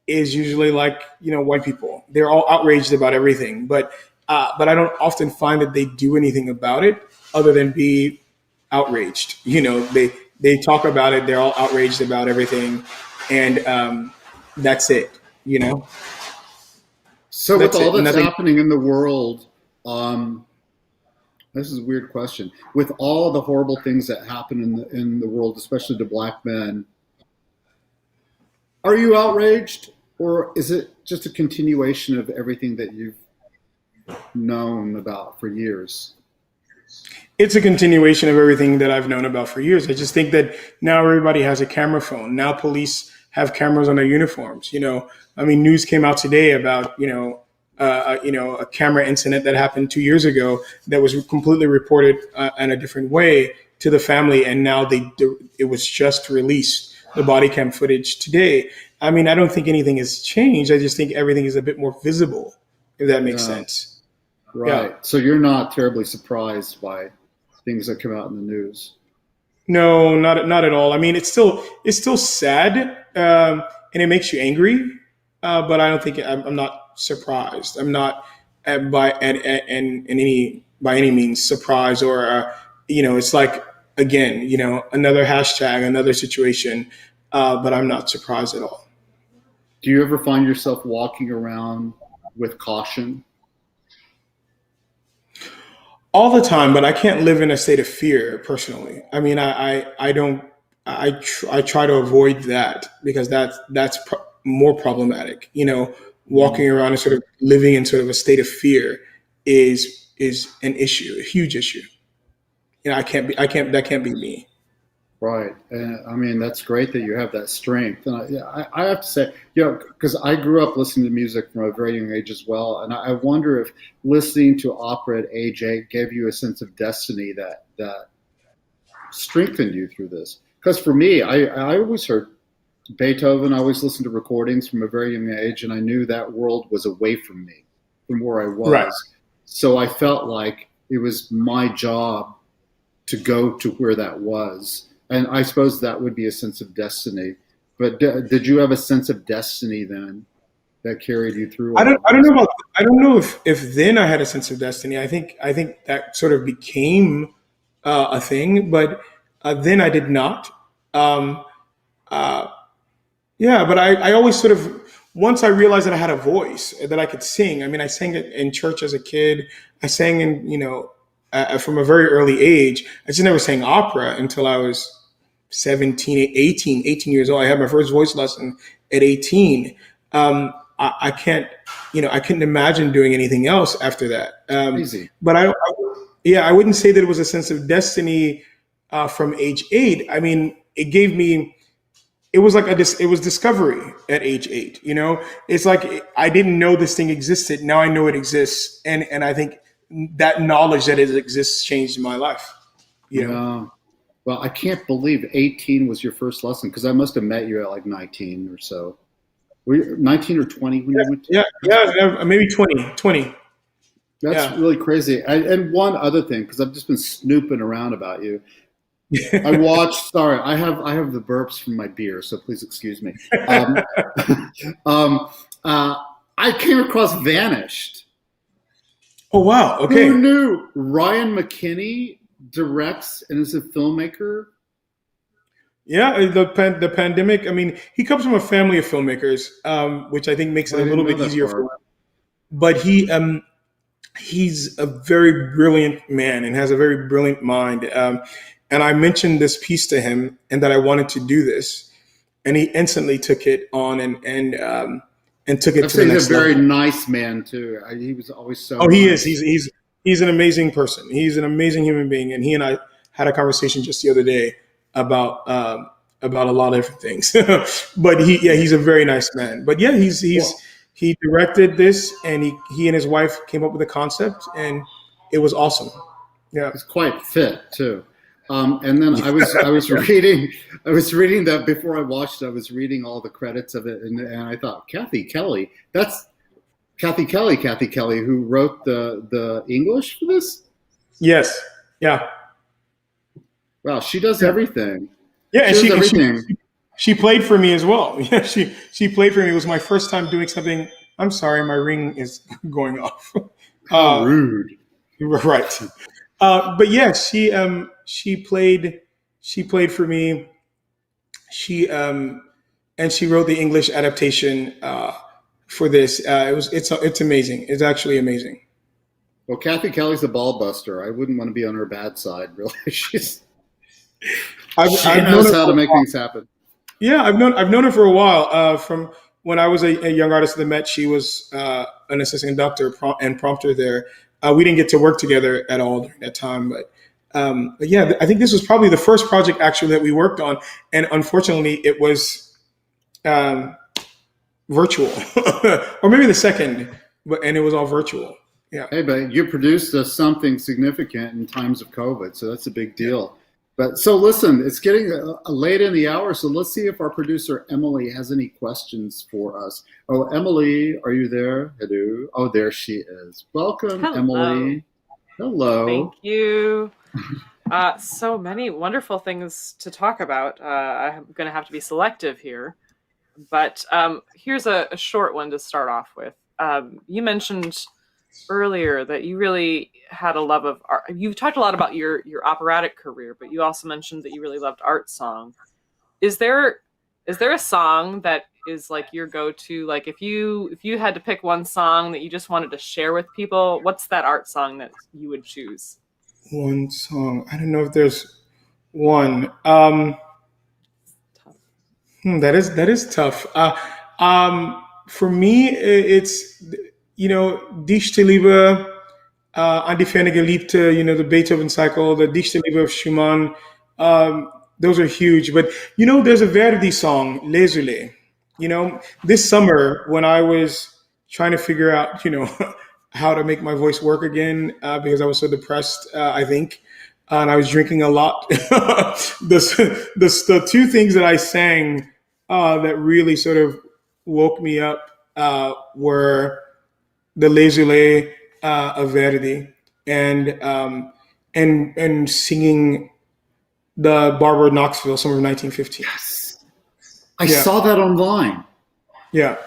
is usually like, white people. They're all outraged about everything, but I don't often find that they do anything about it other than be outraged. They talk about it, they're all outraged about everything, and that's it, So with that's all it. that's Nothing. happening in the world, um, this is a weird question. With all the horrible things that happen in the world, especially to black men, are you outraged, or is it just a continuation of everything that you've known about for years? It's a continuation of everything that I've known about for years. I just think that now everybody has a camera phone. Now police have cameras on their uniforms. I mean, news came out today about a camera incident that happened 2 years ago that was completely reported in a different way to the family, and now it was just released, the body cam footage today. I mean, I don't think anything has changed. I just think everything is a bit more visible, if that makes Yeah, sense. Yeah. right. So you're not terribly surprised by things that come out in the news. No, not at all. I mean, it's still sad, and it makes you angry. But I don't think I'm not surprised. I'm not in any by any means surprised or it's like, again, another hashtag, another situation. But I'm not surprised at all. Do you ever find yourself walking around with caution? All the time, but I can't live in a state of fear personally. I mean, I don't. I try to avoid that because that's more problematic. Mm, Walking around and sort of living in sort of a state of fear is an issue, a huge issue. I can't be. I can't. That can't be me. Right. And I mean, that's great that you have that strength. And I have to say, because I grew up listening to music from a very young age as well. And I wonder if listening to opera at age 8 gave you a sense of destiny that strengthened you through this. Because for me, I always heard Beethoven. I always listened to recordings from a very young age, and I knew that world was away from me, from where I Right. was. So I felt like it was my job to go to where that was. And I suppose that would be a sense of destiny. But did you have a sense of destiny then that carried you through I all don't of I don't this? know about I don't know if then I had a sense of destiny. I think that sort of became a thing, but then I did not. Um, uh, yeah, but I always sort of once I realized that I had a voice that I could sing. I mean, I sang it in church as a kid. I sang in from a very early age. I just never sang opera until I was 17, 18 years old. I had my first voice lesson at 18. I can't, I couldn't imagine doing anything else after that. Crazy. But yeah, I wouldn't say that it was a sense of destiny from age 8. I mean, it was like it was discovery at age 8. It's like I didn't know this thing existed. Now I know it exists, and I think that knowledge that it exists changed my life. You know. Yeah. Well, I can't believe 18 was your first lesson because I must have met you at like 19 or so. Were you 19 or 20 when you went? Yeah, yeah, maybe 20, 20. That's Yeah. really crazy. And one other thing, because I've just been snooping around about you. I watched. Sorry, I have the burps from my beer, so please excuse me. Um, um, uh, I came across Vanished. Oh wow. Who Okay. knew Ryan McKinney directs and is a filmmaker? Yeah, the pandemic. I mean, he comes from a family of filmmakers, which I think makes Oh, it I a didn't little know bit that easier for him. part. But he's a very brilliant man and has a very brilliant mind. And I mentioned this piece to him and that I wanted to do this, and he instantly took it on and took it I'd to the say he's a next very level. nice man too. He was always so Oh, he is. nice. He's an amazing person. He's an amazing human being, and he and I had a conversation just the other day about about a lot of different things. But he's a very nice man. But yeah, Well, he directed this, and he and his wife came up with a concept, and it was awesome. Yeah. he's quite fit too. And then I was reading that before I watched it. I was reading all the credits of it, and I thought Kathy Kelly. That's Kathy Kelly, who wrote the English for this. Yes. Yeah. Wow, she does Yeah. everything. Yeah, She and does everything. she played for me as well. Yeah, she played for me. It was my first time doing something. I'm sorry, my ring is going off. How Uh, rude. right. But yeah, she played for me. She and she wrote the English adaptation for this. It's amazing. It's actually amazing. Well, Kathy Kelly's a ball buster. I wouldn't want to be on her bad side, really. She I've known knows her how to for a make while. things happen. Yeah, I've known her for a while. From when I was a young artist at the Met, she was an assistant conductor and prompter there. We didn't get to work together at all during that time, but yeah, I think this was probably the first project actually that we worked on, and unfortunately, it was um, virtual, or maybe the second, but and it was all virtual. Yeah. Hey, but you produced something significant in times of COVID, so that's a big deal. But so listen, it's getting late in the hour, so let's see if our producer Emily has any questions for us. Oh, Emily, are you there? Hello. Oh, there she is. Welcome, Hello. Emily. Hello. Thank you. So many wonderful things to talk about. I'm going to have to be selective here, but here's a short one to start off with. You mentioned earlier that you really had a love of art. You talked a lot about your operatic career, but you also mentioned that you really loved art song. Is there a song that is like your go-to? Like if you had to pick one song that you just wanted to share with people, what's that art song that you would choose? One song. I don't know if there's one. Tough. That is tough. For me, it's Dich te Liebe, an die Ferne Geliebte, the Beethoven cycle, the Dich te Liebe of Schumann. those are huge. But there's a Verdi song, Les Ulés. This summer when I was trying to figure out, how to make my voice work again, because I was so depressed, I think, and I was drinking a lot. The two things that I sang that really sort of woke me up were the Les Ulés of Verdi, and and singing the Barbara Knoxville, Summer of 1915. Yes. I Yeah, saw that online. yeah.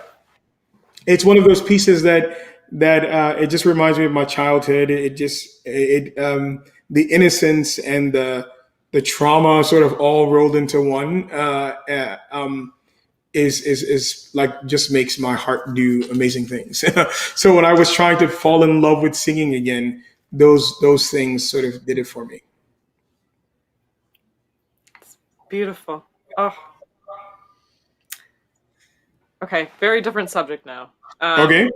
It's one of those pieces that it just reminds me of my childhood. It just the innocence and the trauma sort of all rolled into one. Is like just makes my heart do amazing things. So when I was trying to fall in love with singing again, those things sort of did it for me. Beautiful. Oh, okay. Very different subject now. Okay.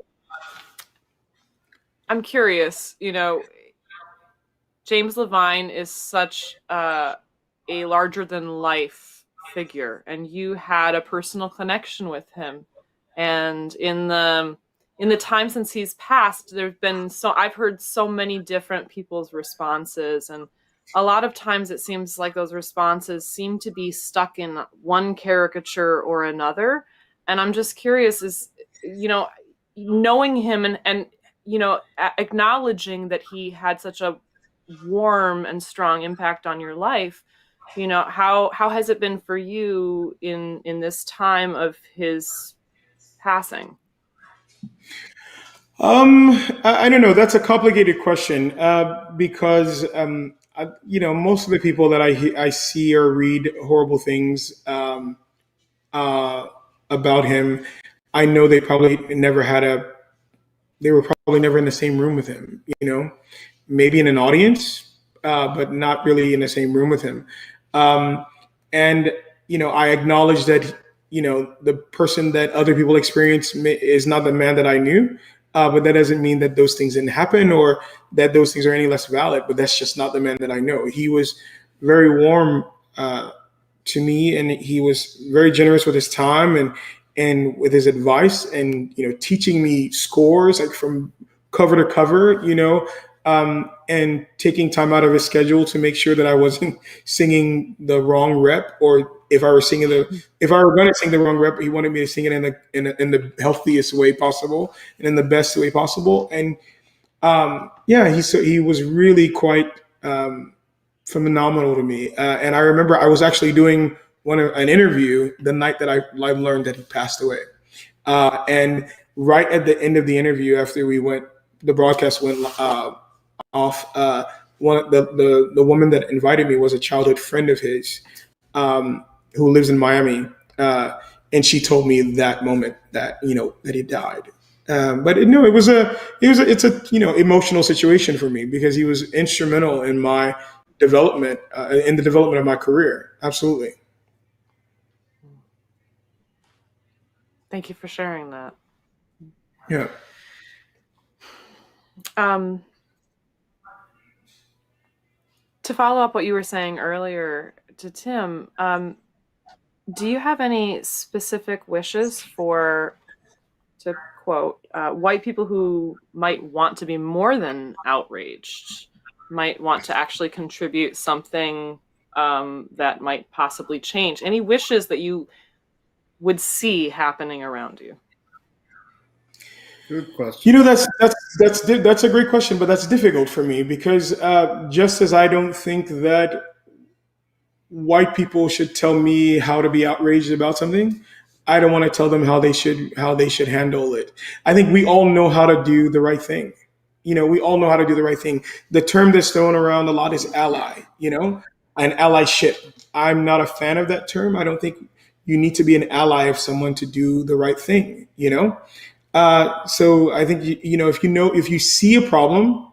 I'm curious. James Levine is such a larger than life figure, and you had a personal connection with him. And in the time since he's passed, there's been I've heard so many different people's responses, and a lot of times it seems like those responses seem to be stuck in one caricature or another. And I'm just curious, is knowing him and acknowledging that he had such a warm and strong impact on your life, how has it been for you in this time of his passing? I don't know. That's a complicated question because most of the people that I see or read horrible things uh, about him, I know they were probably never in the same room with him. Maybe in an audience, but not really in the same room with him. Um, and I acknowledge that the person that other people experience is not the man that I knew. But that doesn't mean that those things didn't happen or that those things are any less valid. But that's just not the man that I know. He was very warm to me, and he was very generous with his time and with his advice, and teaching me scores like from cover to cover. And taking time out of his schedule to make sure that I wasn't singing the wrong rep, or if I were going to sing the wrong rep, he wanted me to sing it in the healthiest way possible and in the best way possible. And yeah, he was really quite phenomenal to me. And I remember I was actually doing an interview the night that I learned that he passed away. And right at the end of the interview, after the broadcast went off. The woman that invited me was a childhood friend of his, who lives in Miami, and she told me that moment that that he died. But it's a emotional situation for me because he was instrumental in my development, in the development of my career. Absolutely. Thank you for sharing that. Yeah. To follow up what you were saying earlier to Tim, do you have any specific wishes for, to quote, white people who might want to be more than outraged, might want to actually contribute something that might possibly change? Any wishes that you would see happening around you? Good question. That's a great question, but that's difficult for me because just as I don't think that white people should tell me how to be outraged about something, I don't want to tell them how they should handle it. I think we all know how to do the right thing. We all know how to do the right thing. The term that's thrown around a lot is ally, and allyship. I'm not a fan of that term. I don't think you need to be an ally of someone to do the right thing, So I think if you see a problem,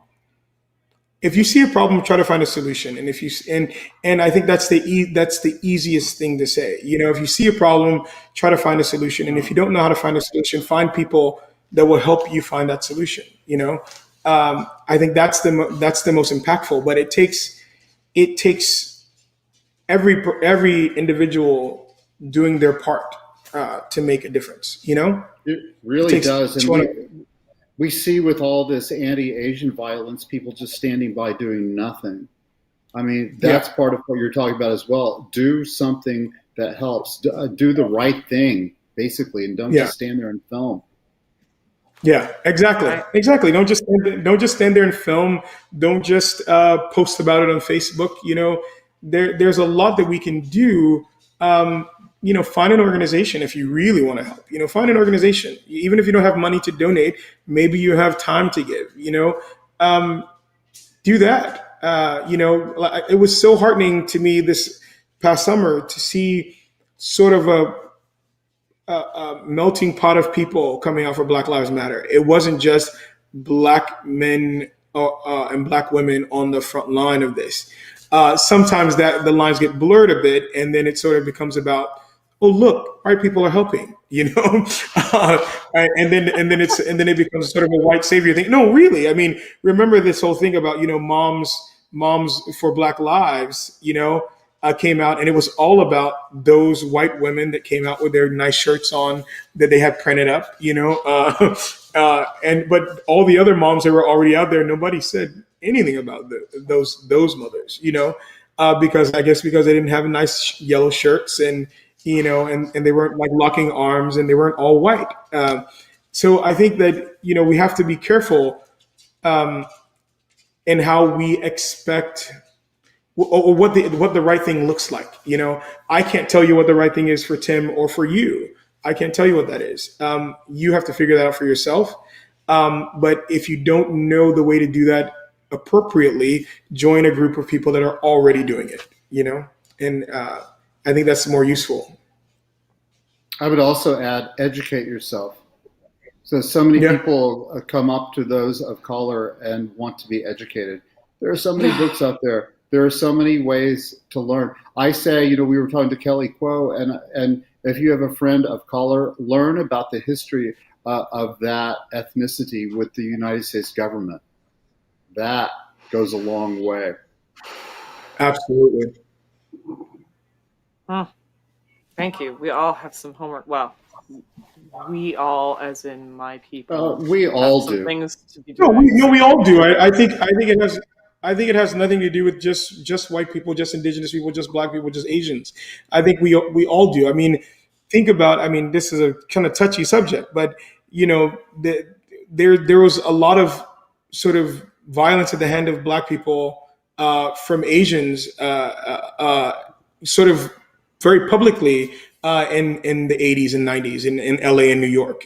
try to find a solution. And and I think that's the easiest thing to say. If you see a problem, try to find a solution. And if you don't know how to find a solution, find people that will help you find that solution. I think that's the most impactful. But it takes every individual doing their part to make a difference. It It really takes does. each And one. we see with all this anti-Asian violence, people just standing by doing nothing. I mean, Yeah, that's part of what you're talking about as well. Do something that helps. Do the right thing, basically, and don't yeah. just stand there and film. Yeah, exactly, I exactly. Don't just stand there and film. Don't just post about it on Facebook. There's a lot that we can do. Um, find an organization if you really want to help. Find an organization, even if you don't have money to donate. Maybe you have time to give. Um, do that. It was so heartening to me this past summer to see sort of a melting pot of people coming out for Black Lives Matter. It wasn't just black men and black women on the front line of this. Sometimes that the lines get blurred a bit, and then it sort of becomes about, oh look, white people are helping, and then it becomes sort of a white savior thing. No, really, I mean, remember this whole thing about moms for Black Lives, came out, and it was all about those white women that came out with their nice shirts on that they had printed up, and but all the other moms that were already out there, nobody said anything about those mothers, because I guess because they didn't have nice yellow shirts, and and they weren't like locking arms, and they weren't all white. So I think that we have to be careful um, in how we expect or what the right thing looks like. I can't tell you what the right thing is for Tim or for you. I can't tell you what that is. You have to figure that out for yourself. But if you don't know the way to do that appropriately, join a group of people that are already doing it. And I think that's more useful. I would also add, educate yourself. So many Yeah. people come up to those of color and want to be educated. There are so many books out there. There are so many ways to learn. I say, we were talking to Kelly Kuo, and if you have a friend of color, learn about the history of that ethnicity with the United States government. That goes a long way. Absolutely. Hmm, thank you. We all have some homework. Well, we all, as in my people, We have all some do. things to be No, doing. we So, all do. I think it has nothing to do with just white people, just indigenous people, just black people, just Asians. I think we all do. I mean, think about. I mean, this is a kind of touchy subject, but there was a lot of sort of violence at the hand of black people from Asians, sort of very publicly in the 80s and 90s in LA and New York.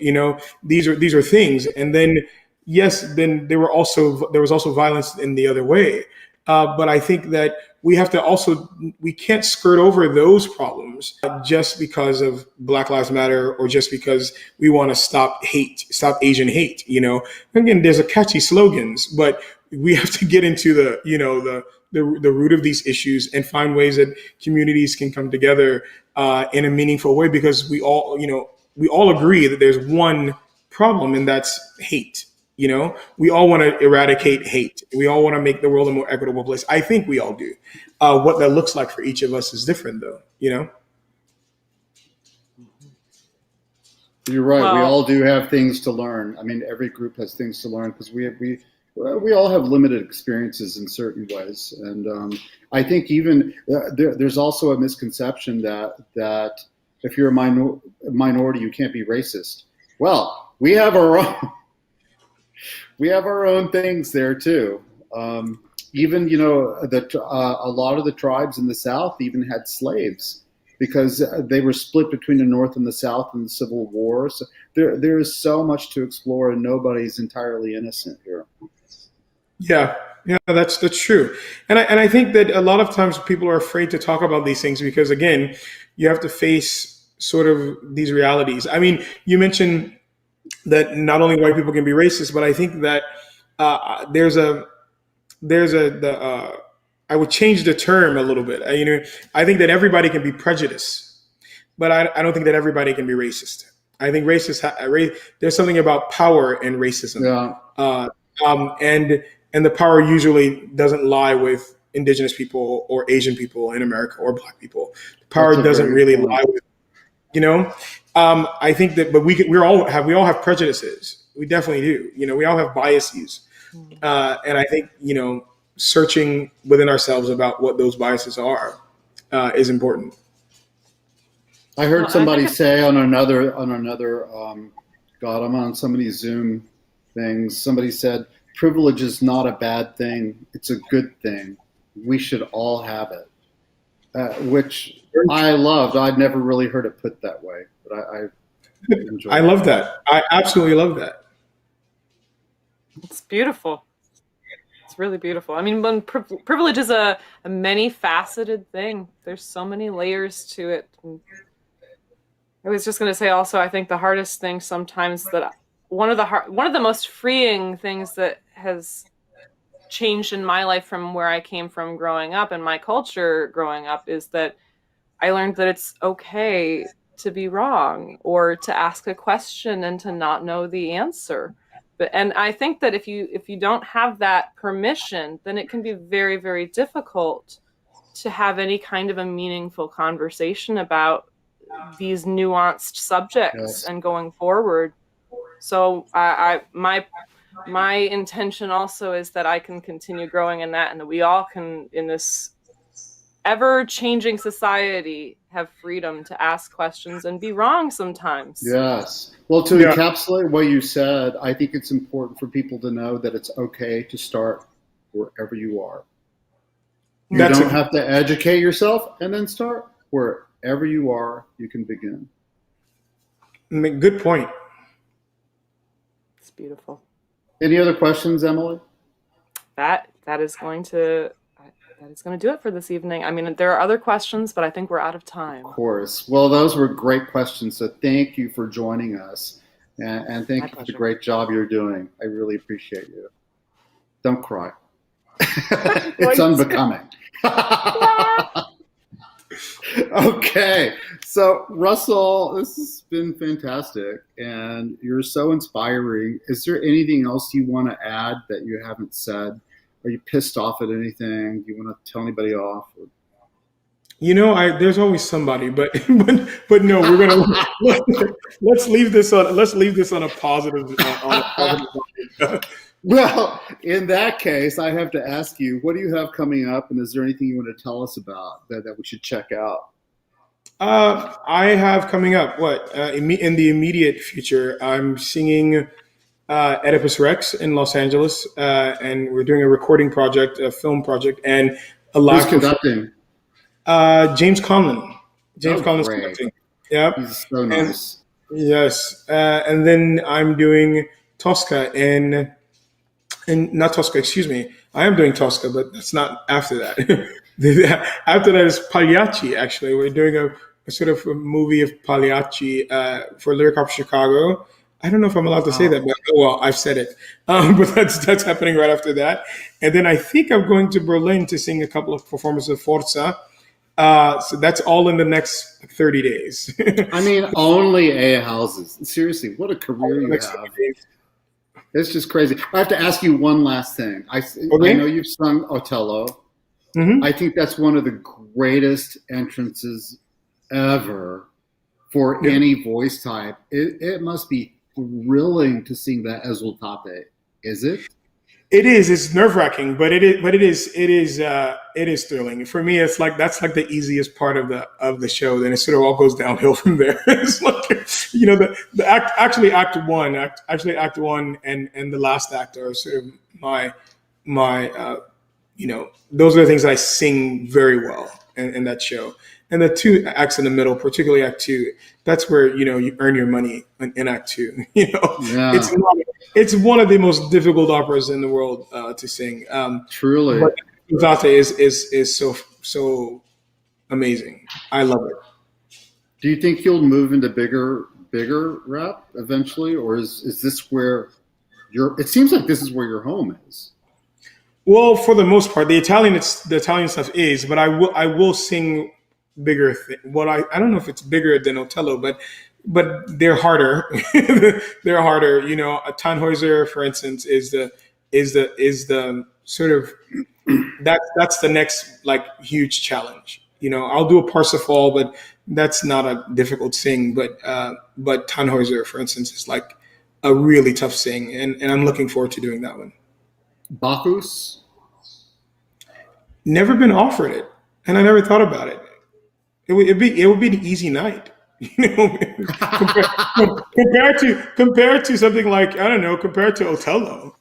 These are things, and then yes, then there was also violence in the other way. But I think that we can't skirt over those problems just because of Black Lives Matter or just because we want to stop Asian hate. Again, there's a catchy slogans, but we have to get into the root of these issues and find ways that communities can come together in a meaningful way, because we all agree that there's one problem, and that's hate. We all want to eradicate hate. We all want to make the world a more equitable place. I think we all do. What that looks like for each of us is different, though. You're right. We well, all do have things to learn. I mean, every group has things to learn because we all have limited experiences in certain ways, and I think even there's also a misconception that if you're a minority, you can't be racist. Well, we have our own things there too. Even that a lot of the tribes in the South even had slaves because they were split between the North and the South in the Civil War. So there is so much to explore, and nobody's entirely innocent here. Yeah, yeah, that's true. And I think that a lot of times people are afraid to talk about these things because, again, you have to face sort of these realities. I mean, you mentioned that not only white people can be racist, but I think that there's a I would change the term a little bit. I think that everybody can be prejudiced, but I don't think that everybody can be racist. I think there's something about power and racism, Yeah, uh, and the power usually doesn't lie with indigenous people or Asian people in America or Black people. The That's power a doesn't very really point. lie with, you know. I think that, but we all have prejudices. We definitely do. We all have biases, and I think searching within ourselves about what those biases are is important. I heard Well, and I think somebody it's say on another God, I'm on so many Zoom things. Somebody said privilege is not a bad thing; it's a good thing. We should all have it, which I loved. I'd never really heard it put that way, but I I enjoyed love that. that. I absolutely love that. it's beautiful. It's really beautiful. I mean, when privilege is a many faceted thing. There's so many layers to it. And I was just going to say also, I think the hardest thing sometimes that one of the most freeing things that has changed in my life from where I came from growing up and my culture growing up is that I learned that it's okay to be wrong or to ask a question and to not know the answer. But and I think that if you don't have that permission, then it can be very, very difficult to have any kind of a meaningful conversation about these nuanced subjects Yes. and going forward. So my intention also is that I can continue growing in that and that we all can in this ever changing society have freedom to ask questions and be wrong sometimes. Yes. Well, to Yeah, encapsulate what you said, I think it's important for people to know that it's okay to start wherever you are. You that's don't a have to educate yourself and then start. Wherever you are, you can begin. good point. It's beautiful. Any other questions, Emily? That is going to that is going to do it for this evening. I mean, there are other questions, but I think we're out of Of time. course. Well, those were great questions. So thank you for joining us. And My thank you for the pleasure. great job you're doing. I really appreciate you. Don't cry. I'm It's going to. unbecoming. Okay. So, Russell, this has been fantastic and you're so inspiring. Is there anything else you want to add that you haven't said? Are you pissed off at anything? Do you want to tell anybody off? There's always somebody, but but no, we're gonna let's leave this on a positive note. Well, in that case, I have to ask you, what do you have coming up? And is there anything you want to tell us about that we should check out? I have coming up in the immediate future. I'm singing Oedipus Rex in Los Angeles, and we're doing a recording project, a film project, and a Who's live performance. conducting? James Conlon. Oh, James Conlon's great. conducting. Yep. He's so And nice. yes, and then I'm doing Tosca in not Tosca. Excuse me. I am doing Tosca, but that's not after that. After that is Pagliacci. Actually, we're doing a sort of a movie of Pagliacci for Lyric Opera Chicago. I don't know if I'm allowed to say that, Wow. but oh well, I've said it. But that's happening right after that, and then I think I'm going to Berlin to sing a couple of performances of Forza. So that's all in the next 30 days. I mean, only A houses. Seriously, what a career you Next 30 have. days. It's just crazy. I have to ask you one last thing. I know Okay. you've sung Otello. Hmm. I think that's one of the greatest entrances ever for Yeah. any voice type. It must be thrilling to sing that Esultate. Is it? It is. It's nerve wracking, but it is. But it is thrilling for me. It's like that's like the easiest part of the show. Then it sort of all goes downhill from there. It's like the act one and the last act are sort of my those are the things I sing very well in that show. And the two acts in the middle, particularly Act Two, that's where you earn your money in Act Two. Yeah, It's one of the most difficult operas in the world to sing. truly. But Usate is so amazing. I love it. Do you think you'll move into bigger rap eventually, or is this where your? It seems like this is where your home is. Well, for the most part, the Italian stuff is, but I will sing bigger. Well, I don't know if it's bigger than Otello, but they're harder. They're harder. A Tannhäuser, for instance, is the sort of that's the next like huge challenge. I'll do a Parsifal, but that's not a difficult sing. But Tannhäuser, for instance, is like a really tough sing, and I'm looking forward to doing that one. Bacchus? Never been offered it, and I never thought about it. It would be an easy night, compared to something like, I don't know, compared to Othello.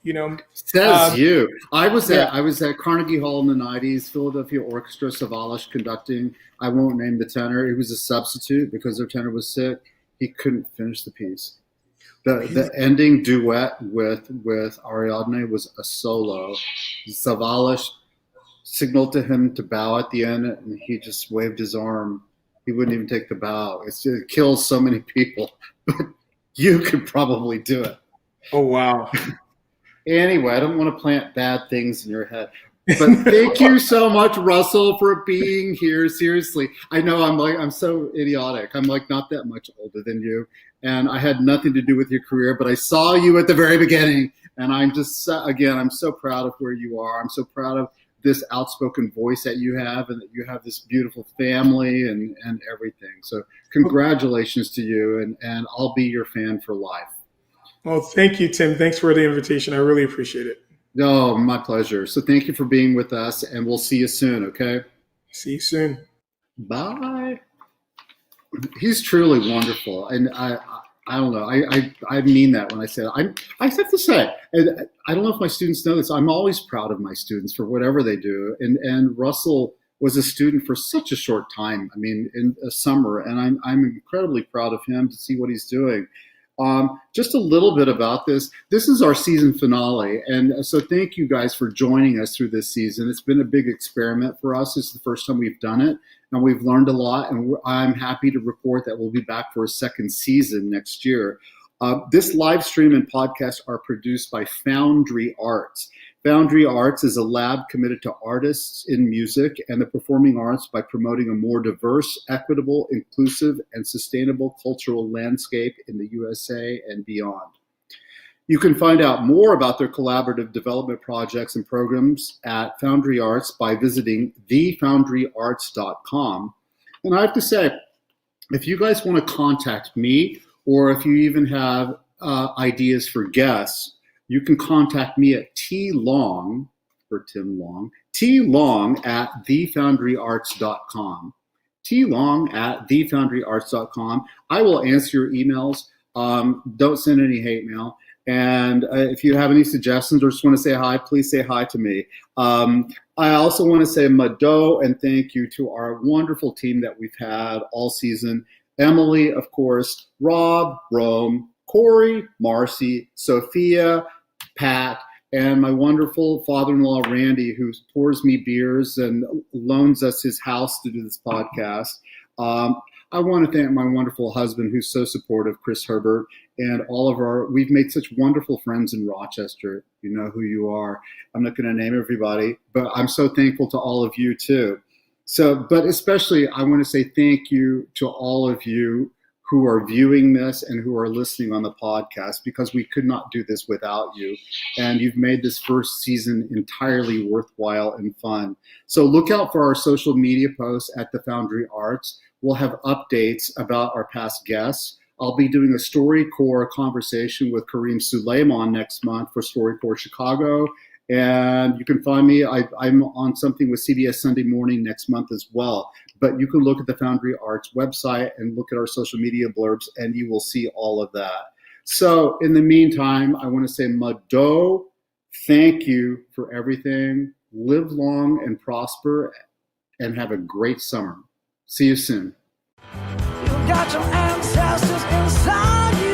Says you. I was yeah. at Carnegie Hall in the '90s, Philadelphia Orchestra, Savalas conducting. I won't name the tenor. He was a substitute because their tenor was sick. He couldn't finish the piece. The ending duet with Ariadne was a solo. Savalas signaled to him to bow at the end, and he just waved his arm. He wouldn't even take the bow. It kills so many people, but you could probably do it. Oh, wow. Anyway, I don't want to plant bad things in your head. But thank you so much, Russell, for being here. Seriously, I know I'm so idiotic. I'm like not that much older than you, and I had nothing to do with your career, but I saw you at the very beginning, and I'm just, again, I'm so proud of where you are. I'm so proud of this outspoken voice that you have, and that you have this beautiful family and everything. So congratulations to you, and I'll be your fan for life. Well, thank you, Tim. Thanks for the invitation. I really appreciate it. No, my pleasure. So thank you for being with us, and we'll see you soon, okay? See you soon. Bye. He's truly wonderful, and I don't know. I mean that when I say that. I have to say, and I don't know if my students know this, I'm always proud of my students for whatever they do. And Russell was a student for such a short time. I mean, in a summer, and I'm incredibly proud of him to see what he's doing. Just a little bit about this. This is our season finale, and so thank you guys for joining us through this season. It's been a big experiment for us. It's the first time we've done it, and we've learned a lot, and I'm happy to report that we'll be back for a second season next year. This live stream and podcast are produced by Foundry Arts. Foundry Arts is a lab committed to artists in music and the performing arts by promoting a more diverse, equitable, inclusive, and sustainable cultural landscape in the USA and beyond. You can find out more about their collaborative development projects and programs at Foundry Arts by visiting thefoundryarts.com. And I have to say, if you guys want to contact me, or if you even have ideas for guests, you can contact me at tlong, for Tim Long, tlong at thefoundryarts.com. tlong at thefoundryarts.com. I will answer your emails. Don't send any hate mail. And if you have any suggestions or just want to say hi, please say hi to me. I also want to say mado and thank you to our wonderful team that we've had all season. Emily, of course, Rob, Rome, Corey, Marcy, Sophia, Pat, and my wonderful father-in-law, Randy, who pours me beers and loans us his house to do this podcast. I want to thank my wonderful husband, who's so supportive, Chris Herbert, and we've made such wonderful friends in Rochester. You know who you are. I'm not going to name everybody, but I'm so thankful to all of you too. But especially I want to say thank you to all of you who are viewing this and who are listening on the podcast, because we could not do this without you. And you've made this first season entirely worthwhile and fun. So look out for our social media posts at the Foundry Arts. We'll have updates about our past guests. I'll be doing a StoryCorps conversation with Kareem Suleiman next month for StoryCorps Chicago. And you can find me, I'm on something with CBS Sunday Morning next month as well. But you can look at the Foundry Arts website and look at our social media blurbs, and you will see all of that. So in the meantime, I want to say mado, thank you for everything. Live long and prosper, and have a great summer. See you soon. You got your ancestors inside you.